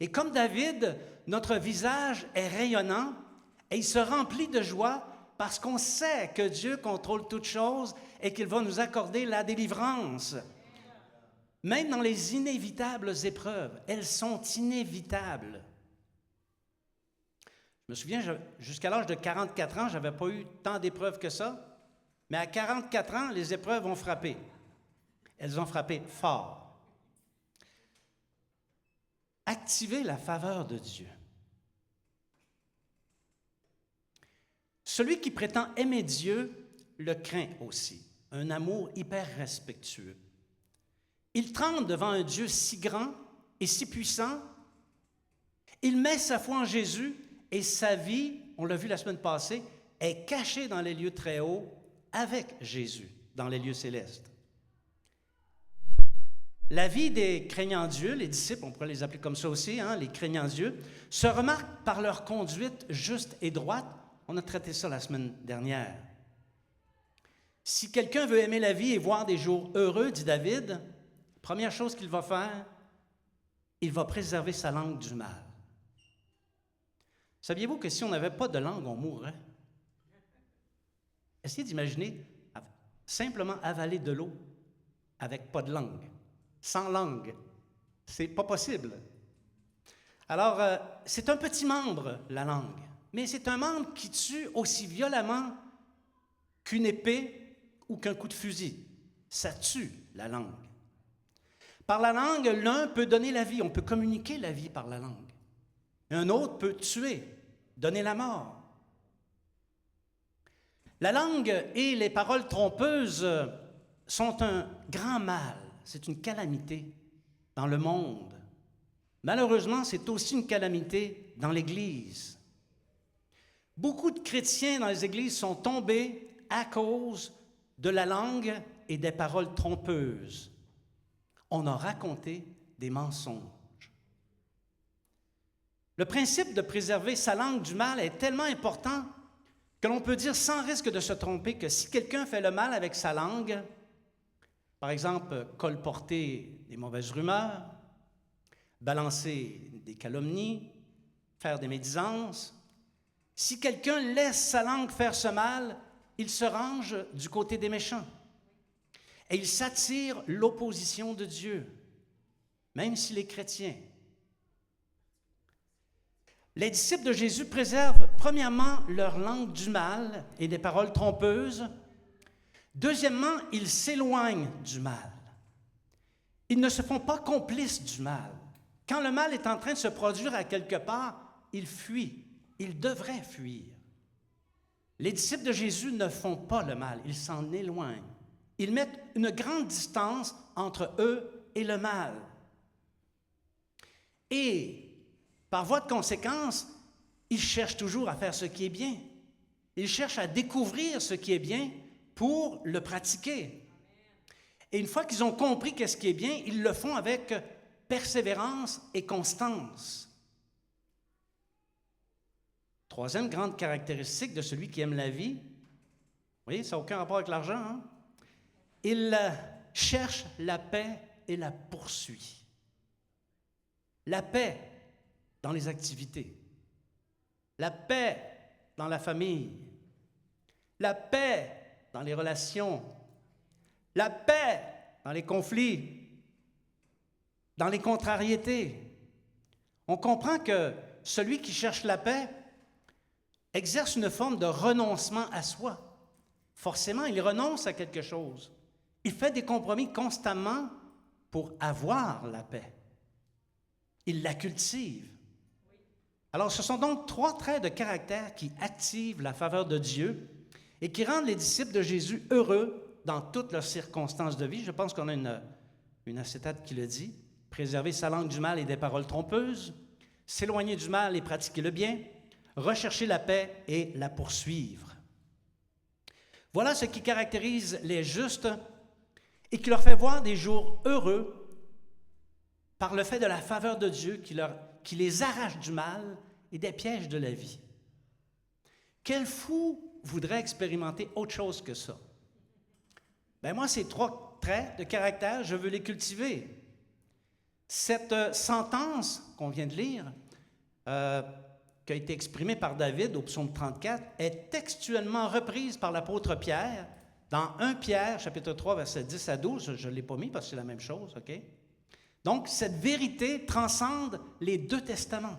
Et comme David, notre visage est rayonnant et il se remplit de joie parce qu'on sait que Dieu contrôle toutes choses et qu'il va nous accorder la délivrance. Même dans les inévitables épreuves, elles sont inévitables. Je me souviens, jusqu'à l'âge de 44 ans, je n'avais pas eu tant d'épreuves que ça, mais à 44 ans, les épreuves ont frappé. Elles ont frappé fort. Activez la faveur de Dieu. Celui qui prétend aimer Dieu le craint aussi, un amour hyper respectueux. Il tremble devant un Dieu si grand et si puissant. Il met sa foi en Jésus et sa vie, on l'a vu la semaine passée, est cachée dans les lieux très hauts avec Jésus, dans les lieux célestes. La vie des craignants Dieu, les disciples, on pourrait les appeler comme ça aussi, les craignants Dieu, se remarquent par leur conduite juste et droite. On a traité ça la semaine dernière. Si quelqu'un veut aimer la vie et voir des jours heureux, dit David, première chose qu'il va faire, il va préserver sa langue du mal. Saviez-vous que si on n'avait pas de langue, on mourrait? Essayez d'imaginer simplement avaler de l'eau. avec pas de langue, sans langue. C'est pas possible. Alors, c'est un petit membre, la langue, mais c'est un membre qui tue aussi violemment qu'une épée ou qu'un coup de fusil. Ça tue, la langue. Par la langue, l'un peut donner la vie, on peut communiquer la vie par la langue. Un autre peut tuer, donner la mort. La langue et les paroles trompeuses sont un grand mal, c'est une calamité dans le monde. Malheureusement, c'est aussi une calamité dans l'Église. Beaucoup de chrétiens dans les églises sont tombés à cause de la langue et des paroles trompeuses. On a raconté des mensonges. Le principe de préserver sa langue du mal est tellement important que l'on peut dire sans risque de se tromper que si quelqu'un fait le mal avec sa langue, par exemple, colporter des mauvaises rumeurs, balancer des calomnies, faire des médisances, si quelqu'un laisse sa langue faire ce mal, il se range du côté des méchants. Et il s'attire l'opposition de Dieu, même s'il est chrétien. Les disciples de Jésus préservent premièrement leur langue du mal et des paroles trompeuses. Deuxièmement, ils s'éloignent du mal. Ils ne se font pas complices du mal. Quand le mal est en train de se produire à quelque part, ils fuient. Ils devraient fuir. Les disciples de Jésus ne font pas le mal, ils s'en éloignent. Ils mettent une grande distance entre eux et le mal. Et par voie de conséquence, ils cherchent toujours à faire ce qui est bien. Ils cherchent à découvrir ce qui est bien pour le pratiquer. Et une fois qu'ils ont compris qu'est-ce qui est bien, ils le font avec persévérance et constance. Troisième grande caractéristique de celui qui aime la vie, vous voyez, ça n'a aucun rapport avec l'argent, hein? Il cherche la paix et la poursuit. La paix dans les activités, la paix dans la famille, la paix dans les relations, la paix dans les conflits, dans les contrariétés. On comprend que celui qui cherche la paix exerce une forme de renoncement à soi. Forcément, il renonce à quelque chose. Il fait des compromis constamment pour avoir la paix. Il la cultive. Alors, ce sont donc trois traits de caractère qui activent la faveur de Dieu et qui rendent les disciples de Jésus heureux dans toutes leurs circonstances de vie. Je pense qu'on a une acétate qui le dit. Préserver sa langue du mal et des paroles trompeuses, s'éloigner du mal et pratiquer le bien, rechercher la paix et la poursuivre. Voilà ce qui caractérise les justes et qui leur fait voir des jours heureux par le fait de la faveur de Dieu qui les arrache du mal et des pièges de la vie. Quel fou voudrait expérimenter autre chose que ça? Ben moi, ces trois traits de caractère, je veux les cultiver. Cette sentence qu'on vient de lire, qui a été exprimée par David au psaume 34, est textuellement reprise par l'apôtre Pierre dans 1 Pierre, chapitre 3, versets 10 à 12. Je ne l'ai pas mis parce que c'est la même chose, OK? Donc, cette vérité transcende les deux testaments.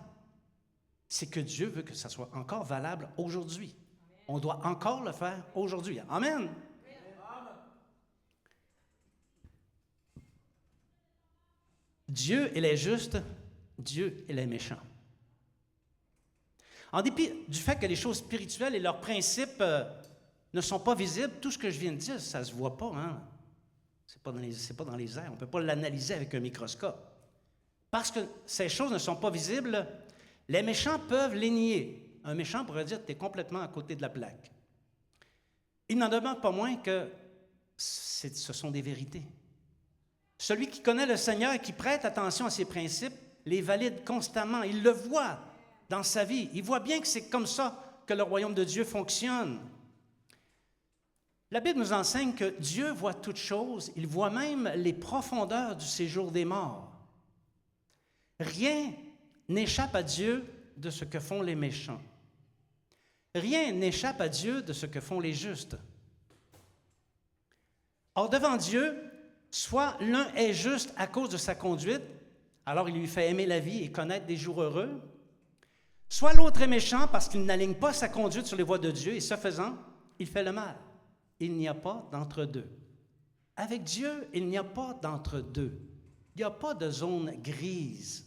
C'est que Dieu veut que ça soit encore valable aujourd'hui. On doit encore le faire aujourd'hui. Amen! Dieu et les justes, Dieu et les méchants. En dépit du fait que les choses spirituelles et leurs principes ne sont pas visibles, tout ce que je viens de dire, ça ne se voit pas, hein? C'est pas dans les airs. On ne peut pas l'analyser avec un microscope. Parce que ces choses ne sont pas visibles, les méchants peuvent les nier. Un méchant pourrait dire que tu es complètement à côté de la plaque. Il n'en demeure pas moins que ce sont des vérités. Celui qui connaît le Seigneur et qui prête attention à ses principes les valide constamment. Il le voit dans sa vie. Il voit bien que c'est comme ça que le royaume de Dieu fonctionne. La Bible nous enseigne que Dieu voit toutes choses. Il voit même les profondeurs du séjour des morts. Rien n'échappe à Dieu de ce que font les méchants. Rien n'échappe à Dieu de ce que font les justes. Or, devant Dieu, soit l'un est juste à cause de sa conduite, alors il lui fait aimer la vie et connaître des jours heureux, soit l'autre est méchant parce qu'il n'aligne pas sa conduite sur les voies de Dieu et ce faisant, il fait le mal. Il n'y a pas d'entre-deux. Avec Dieu, il n'y a pas d'entre-deux. Il n'y a pas de zone grise.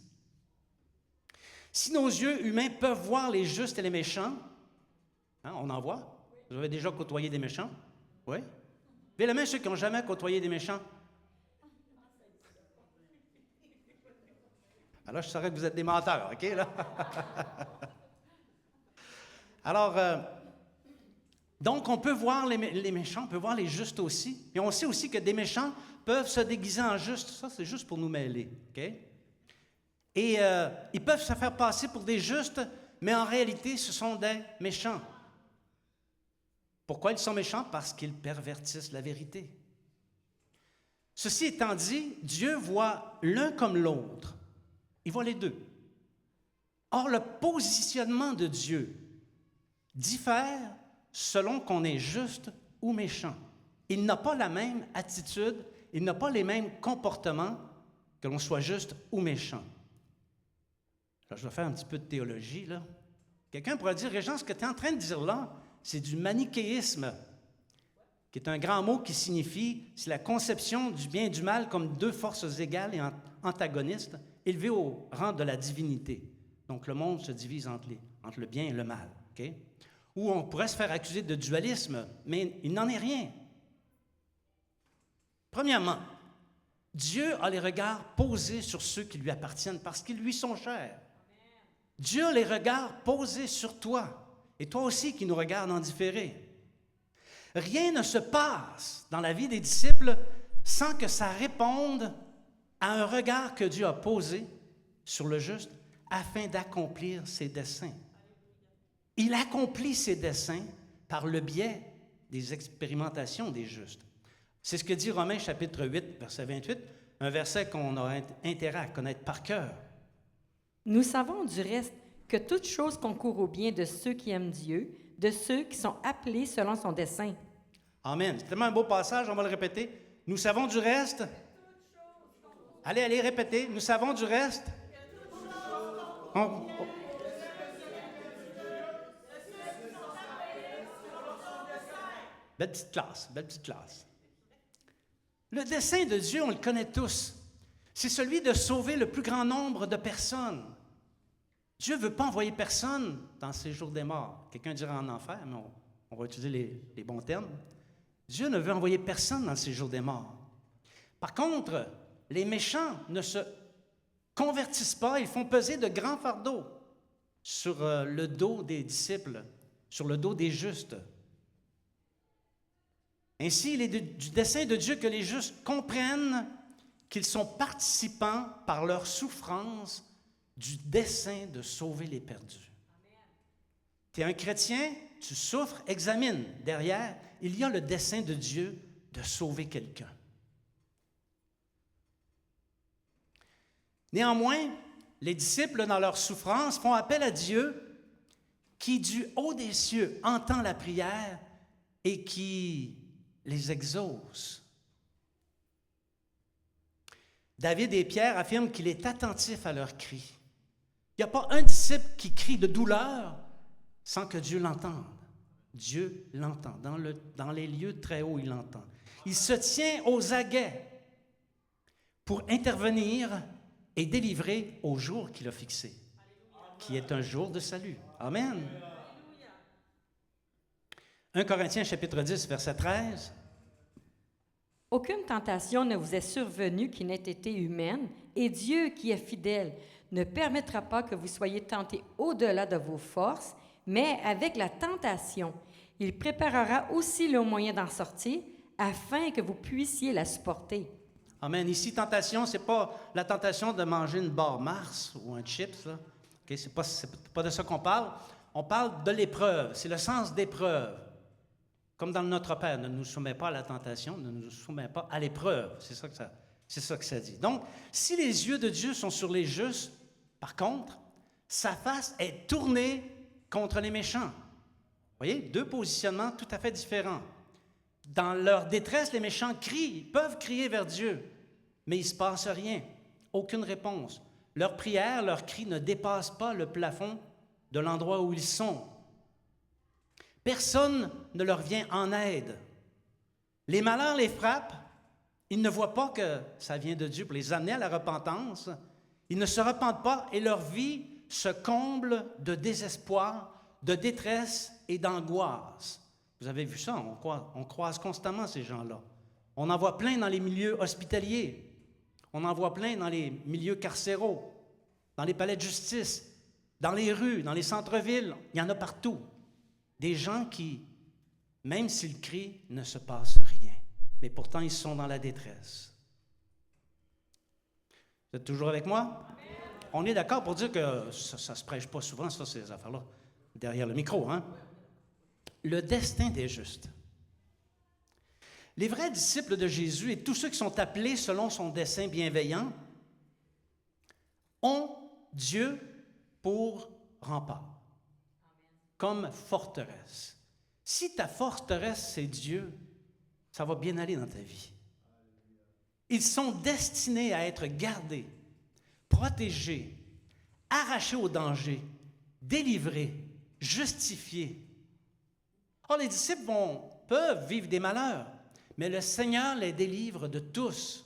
Si nos yeux humains peuvent voir les justes et les méchants, hein, on en voit. Vous avez déjà côtoyé des méchants? Oui? Levez la main ceux qui n'ont jamais côtoyé des méchants. Alors, je saurais que vous êtes des menteurs, OK, là? Alors, donc, on peut voir les méchants, on peut voir les justes aussi. Et on sait aussi que des méchants peuvent se déguiser en justes. Ça, c'est juste pour nous mêler, OK? Et ils peuvent se faire passer pour des justes, mais en réalité, ce sont des méchants. Pourquoi ils sont méchants? Parce qu'ils pervertissent la vérité. Ceci étant dit, Dieu voit l'un comme l'autre. Il voit les deux. Or, le positionnement de Dieu diffère selon qu'on est juste ou méchant. Il n'a pas la même attitude, il n'a pas les mêmes comportements que l'on soit juste ou méchant. Là, je vais faire un petit peu de théologie, là. Quelqu'un pourrait dire, Régent, ce que tu es en train de dire là, c'est du manichéisme, qui est un grand mot qui signifie, c'est la conception du bien et du mal comme deux forces égales et antagonistes, élevées au rang de la divinité. Donc, le monde se divise entre le bien et le mal. Okay? Ou on pourrait se faire accuser de dualisme, mais il n'en est rien. Premièrement, Dieu a les regards posés sur ceux qui lui appartiennent parce qu'ils lui sont chers. Dieu a les regards posés sur toi. Et toi aussi qui nous regardes en différé. Rien ne se passe dans la vie des disciples sans que ça réponde à un regard que Dieu a posé sur le juste afin d'accomplir ses desseins. Il accomplit ses desseins par le biais des expérimentations des justes. C'est ce que dit Romains chapitre 8, verset 28, un verset qu'on a intérêt à connaître par cœur. Nous savons du reste que toute chose concourt au bien de ceux qui aiment Dieu, de ceux qui sont appelés selon son dessein. Amen. C'est tellement un beau passage, on va le répéter. Nous savons du reste. Allez, répétez. Nous savons du reste. Belle petite classe. Le dessein de Dieu, on le connaît tous. C'est celui de sauver le plus grand nombre de personnes. Dieu ne veut pas envoyer personne dans ces jours des morts. Quelqu'un dira en enfer, mais on va utiliser les bons termes. Dieu ne veut envoyer personne dans ces jours des morts. Par contre, les méchants ne se convertissent pas, ils font peser de grands fardeaux sur le dos des disciples, sur le dos des justes. Ainsi, il est du dessein de Dieu que les justes comprennent qu'ils sont participants par leur souffrance du dessein de sauver les perdus. Tu es un chrétien, tu souffres, examine. Derrière, il y a le dessein de Dieu de sauver quelqu'un. Néanmoins, les disciples, dans leur souffrance, font appel à Dieu qui, du haut des cieux, entend la prière et qui les exauce. David et Pierre affirment qu'il est attentif à leurs cris. Il n'y a pas un disciple qui crie de douleur sans que Dieu l'entende. Dieu l'entend. Dans les lieux très hauts, il l'entend. Il se tient aux aguets pour intervenir et délivrer au jour qu'il a fixé, qui est un jour de salut. Amen. 1 Corinthiens chapitre 10, verset 13. Aucune tentation ne vous est survenue qui n'ait été humaine, et Dieu, qui est fidèle, ne permettra pas que vous soyez tentés au-delà de vos forces, mais avec la tentation, il préparera aussi le moyen d'en sortir, afin que vous puissiez la supporter. Amen. Ici, tentation, ce n'est pas la tentation de manger une barre Mars ou un chips. Là. Okay? C'est pas de ça qu'on parle. On parle de l'épreuve. C'est le sens d'épreuve. Comme dans Notre Père, ne nous soumet pas à la tentation, ne nous soumet pas à l'épreuve. C'est ça que ça dit. Donc, si les yeux de Dieu sont sur les justes, par contre, sa face est tournée contre les méchants. Vous voyez, deux positionnements tout à fait différents. Dans leur détresse, les méchants crient, ils peuvent crier vers Dieu, mais il ne se passe rien, aucune réponse. Leurs prières, leurs cris ne dépassent pas le plafond de l'endroit où ils sont. Personne ne leur vient en aide. Les malheurs les frappent, ils ne voient pas que ça vient de Dieu pour les amener à la repentance. Ils ne se repentent pas et leur vie se comble de désespoir, de détresse et d'angoisse. Vous avez vu ça, on croise constamment ces gens-là. On en voit plein dans les milieux hospitaliers. On en voit plein dans les milieux carcéraux, dans les palais de justice, dans les rues, dans les centres-villes. Il y en a partout. Des gens qui, même s'ils crient, ne se passe rien. Mais pourtant, ils sont dans la détresse. Vous êtes toujours avec moi? On est d'accord pour dire que ça ne se prêche pas souvent, ça, ces affaires-là, derrière le micro, hein? Le destin des justes. Les vrais disciples de Jésus et tous ceux qui sont appelés selon son dessein bienveillant ont Dieu pour rempart, comme forteresse. Si ta forteresse, c'est Dieu, ça va bien aller dans ta vie. Ils sont destinés à être gardés, protégés, arrachés au danger, délivrés, justifiés. Or, les disciples peuvent vivre des malheurs, mais le Seigneur les délivre de tous.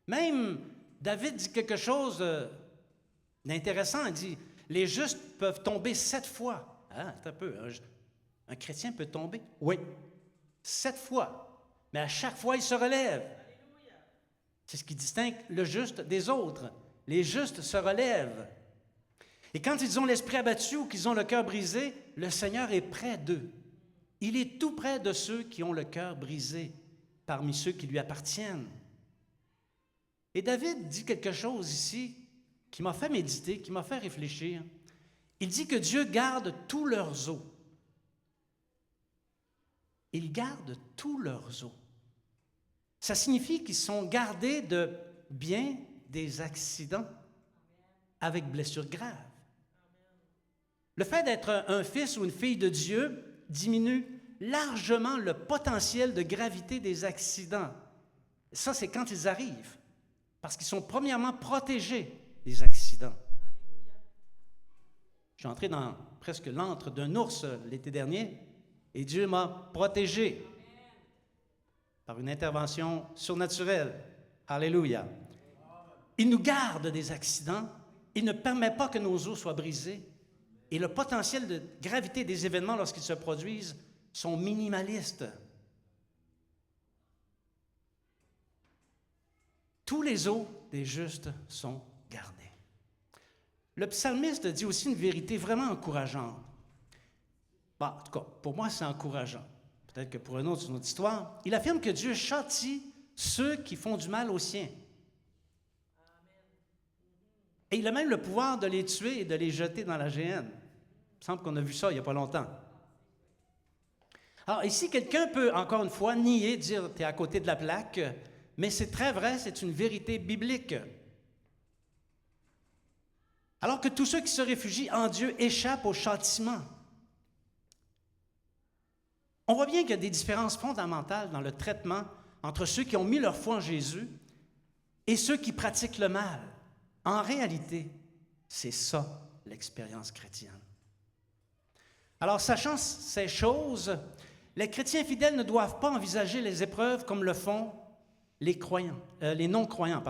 Même David dit quelque chose d'intéressant. Il dit, les justes peuvent tomber 7 fois. Ah, un peu. Un chrétien peut tomber? Oui. 7 fois. Mais à chaque fois, il se relève. C'est ce qui distingue le juste des autres. Les justes se relèvent. Et quand ils ont l'esprit abattu ou qu'ils ont le cœur brisé, le Seigneur est près d'eux. Il est tout près de ceux qui ont le cœur brisé, parmi ceux qui lui appartiennent. Et David dit quelque chose ici qui m'a fait méditer, qui m'a fait réfléchir. Il dit que Dieu garde tous leurs os. Il garde tous leurs os. Ça signifie qu'ils sont gardés de bien des accidents avec blessures graves. Le fait d'être un fils ou une fille de Dieu diminue largement le potentiel de gravité des accidents. Ça, c'est quand ils arrivent, parce qu'ils sont premièrement protégés des accidents. Je suis entré dans presque l'antre d'un ours l'été dernier, et Dieu m'a protégé par une intervention surnaturelle. Alléluia. Il nous garde des accidents, il ne permet pas que nos os soient brisés, et le potentiel de gravité des événements lorsqu'ils se produisent sont minimalistes. Tous les os des justes sont gardés. Le psalmiste dit aussi une vérité vraiment encourageante. Bon, en tout cas, pour moi, c'est encourageant. Peut-être que pour un autre, c'est une autre histoire. Il affirme que Dieu châtie ceux qui font du mal aux siens. Et il a même le pouvoir de les tuer et de les jeter dans la géhenne. Il me semble qu'on a vu ça il n'y a pas longtemps. Alors ici, quelqu'un peut, encore une fois, nier, dire « tu es à côté de la plaque », mais c'est très vrai, c'est une vérité biblique. Alors que tous ceux qui se réfugient en Dieu échappent au châtiment. On voit bien qu'il y a des différences fondamentales dans le traitement entre ceux qui ont mis leur foi en Jésus et ceux qui pratiquent le mal. En réalité, c'est ça l'expérience chrétienne. Alors, sachant ces choses, les chrétiens fidèles ne doivent pas envisager les épreuves comme le font les non-croyants.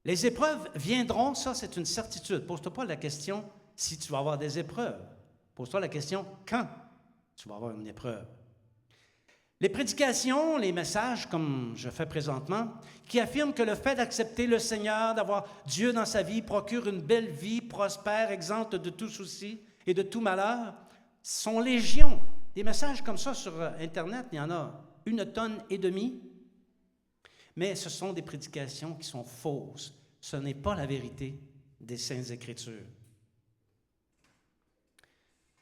Les épreuves viendront, ça c'est une certitude. Pose-toi pas la question si tu vas avoir des épreuves. Pose-toi la question quand tu vas avoir une épreuve. Les prédications, les messages, comme je fais présentement, qui affirment que le fait d'accepter le Seigneur, d'avoir Dieu dans sa vie, procure une belle vie, prospère, exempte de tout souci et de tout malheur, sont légion. Des messages comme ça sur Internet, il y en a 1,5 tonne. Mais ce sont des prédications qui sont fausses. Ce n'est pas la vérité des Saintes Écritures.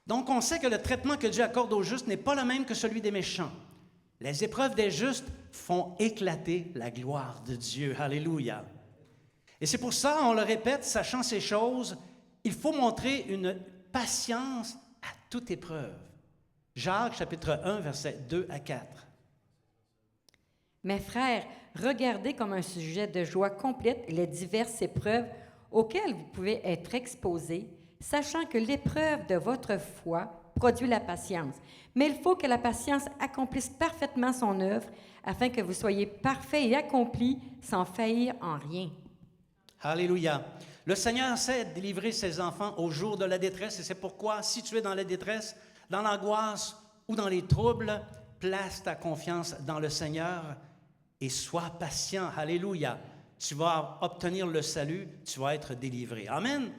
Donc, on sait que le traitement que Dieu accorde aux justes n'est pas le même que celui des méchants. Les épreuves des justes font éclater la gloire de Dieu. Alléluia. Et c'est pour ça, on le répète, sachant ces choses, il faut montrer une patience à toute épreuve. Jacques, chapitre 1, versets 2 à 4. Mes frères, regardez comme un sujet de joie complète les diverses épreuves auxquelles vous pouvez être exposés, sachant que l'épreuve de votre foi produit la patience. Mais il faut que la patience accomplisse parfaitement son œuvre, afin que vous soyez parfaits et accomplis sans faillir en rien. Alléluia. Le Seigneur sait délivrer ses enfants au jour de la détresse, et c'est pourquoi, si tu es dans la détresse, dans l'angoisse ou dans les troubles, place ta confiance dans le Seigneur et sois patient. Alléluia. Tu vas obtenir le salut, tu vas être délivré. Amen.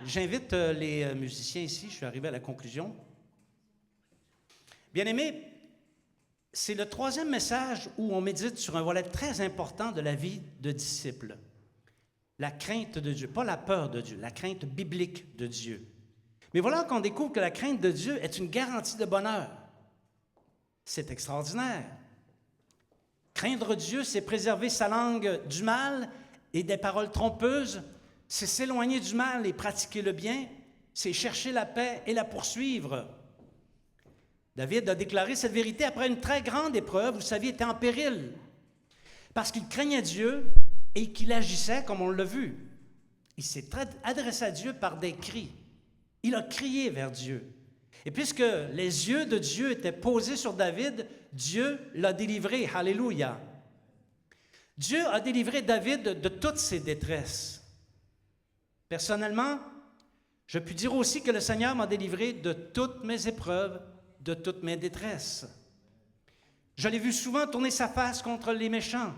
J'invite les musiciens ici, je suis arrivé à la conclusion. Bien-aimés, c'est le troisième message où on médite sur un volet très important de la vie de disciple. La crainte de Dieu, pas la peur de Dieu, la crainte biblique de Dieu. Mais voilà qu'on découvre que la crainte de Dieu est une garantie de bonheur. C'est extraordinaire. Craindre Dieu, c'est préserver sa langue du mal et des paroles trompeuses, c'est s'éloigner du mal et pratiquer le bien, c'est chercher la paix et la poursuivre. David a déclaré cette vérité après une très grande épreuve où sa vie était en péril, parce qu'il craignait Dieu et qu'il agissait comme on l'a vu. Il s'est adressé à Dieu par des cris. Il a crié vers Dieu. Et puisque les yeux de Dieu étaient posés sur David, Dieu l'a délivré. Alléluia. Dieu a délivré David de toutes ses détresses. Personnellement, je puis dire aussi que le Seigneur m'a délivré de toutes mes épreuves, de toutes mes détresses. Je l'ai vu souvent tourner sa face contre les méchants.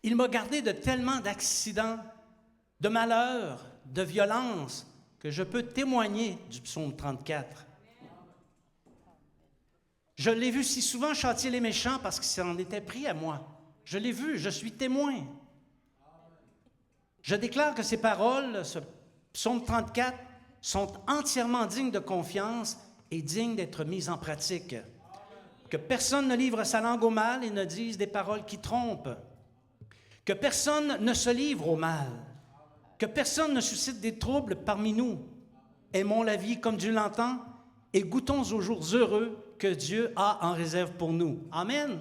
Il m'a gardé de tellement d'accidents, de malheurs, de violences, que je peux témoigner du psaume 34. Je l'ai vu si souvent châtier les méchants parce que ça en était pris à moi. Je l'ai vu, je suis témoin. Je déclare que ces paroles, ce psaume 34, sont entièrement dignes de confiance et dignes d'être mises en pratique. Que personne ne livre sa langue au mal et ne dise des paroles qui trompent. Que personne ne se livre au mal. Que personne ne suscite des troubles parmi nous. Aimons la vie comme Dieu l'entend et goûtons aux jours heureux que Dieu a en réserve pour nous. Amen.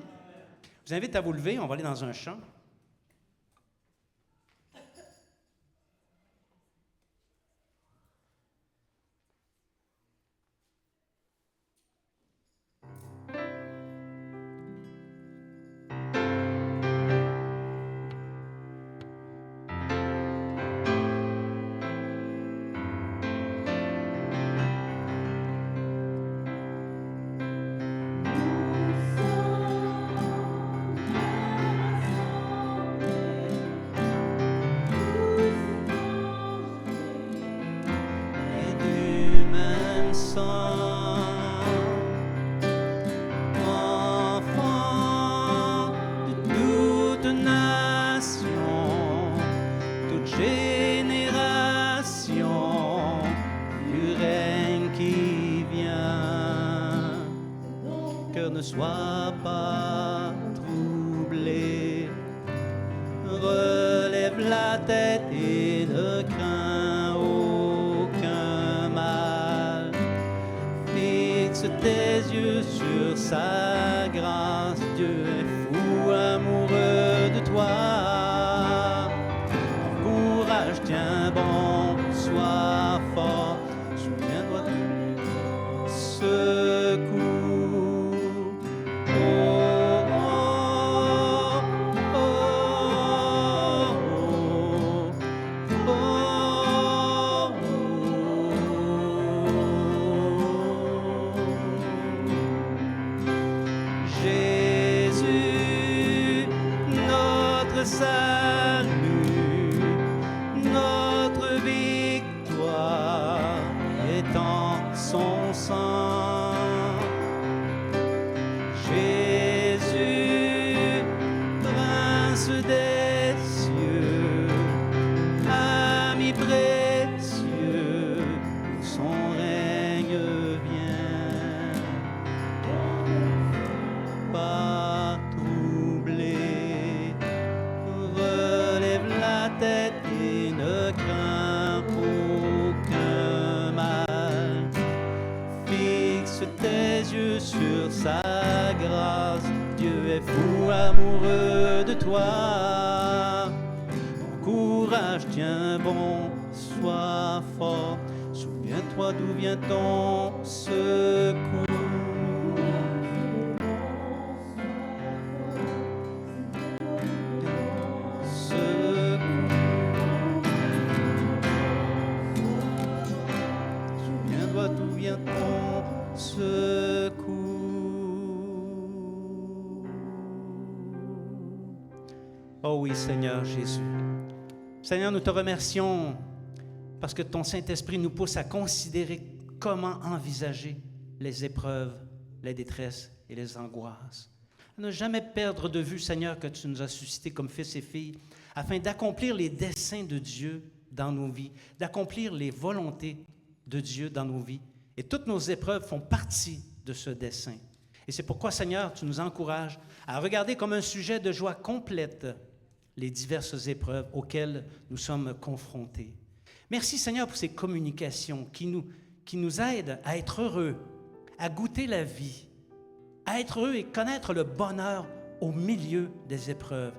Je vous invite à vous lever, on va aller dans un chant. Sois pas troublé, relève la tête et ne crains aucun mal. Fixe tes yeux sur sa grâce, Dieu est fou amoureux de toi. Courage, tiens bon, sois fort, souviens-toi de secours. Be yeux sur sa grâce. Dieu est fou amoureux de toi. Courage, tiens bon, sois fort. Souviens-toi d'où vient ton secours. Souviens-toi d'où vient ton secours. Oh oui, Seigneur Jésus. Seigneur, nous te remercions parce que ton Saint-Esprit nous pousse à considérer comment envisager les épreuves, les détresses et les angoisses. Ne jamais perdre de vue, Seigneur, que tu nous as suscités comme fils et filles afin d'accomplir les desseins de Dieu dans nos vies, d'accomplir les volontés de Dieu dans nos vies. Et toutes nos épreuves font partie de ce dessein. Et c'est pourquoi, Seigneur, tu nous encourages à regarder comme un sujet de joie complète les diverses épreuves auxquelles nous sommes confrontés. Merci, Seigneur, pour ces communications qui nous aident à être heureux, à goûter la vie, à être heureux et connaître le bonheur au milieu des épreuves.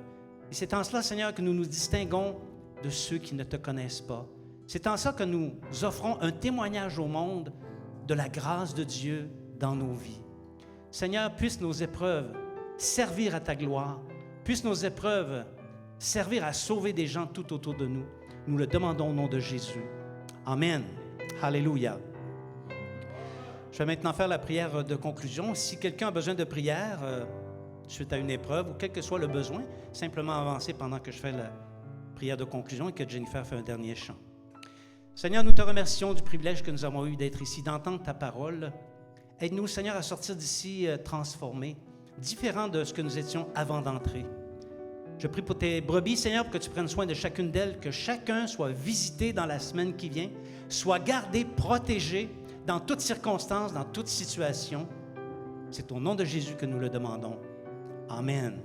Et c'est en cela, Seigneur, que nous nous distinguons de ceux qui ne te connaissent pas. C'est en cela que nous offrons un témoignage au monde de la grâce de Dieu dans nos vies. Seigneur, puisse nos épreuves servir à ta gloire, puisse nos épreuves servir à sauver des gens tout autour de nous. Nous le demandons au nom de Jésus. Amen. Alléluia. Je vais maintenant faire la prière de conclusion. Si quelqu'un a besoin de prière suite à une épreuve ou quel que soit le besoin, simplement avancer pendant que je fais la prière de conclusion et que Jennifer fait un dernier chant. Seigneur, nous te remercions du privilège que nous avons eu d'être ici, d'entendre ta parole. Aide-nous, Seigneur, à sortir d'ici transformés, différents de ce que nous étions avant d'entrer. Je prie pour tes brebis, Seigneur, pour que tu prennes soin de chacune d'elles, que chacun soit visité dans la semaine qui vient, soit gardé, protégé dans toutes circonstances, dans toute situation. C'est au nom de Jésus que nous le demandons. Amen.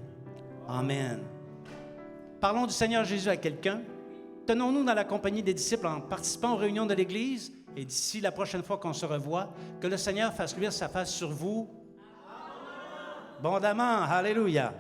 Amen. Parlons du Seigneur Jésus à quelqu'un. Tenons-nous dans la compagnie des disciples en participant aux réunions de l'Église. Et d'ici la prochaine fois qu'on se revoit, que le Seigneur fasse luire sa face sur vous. Abondamment. Alléluia.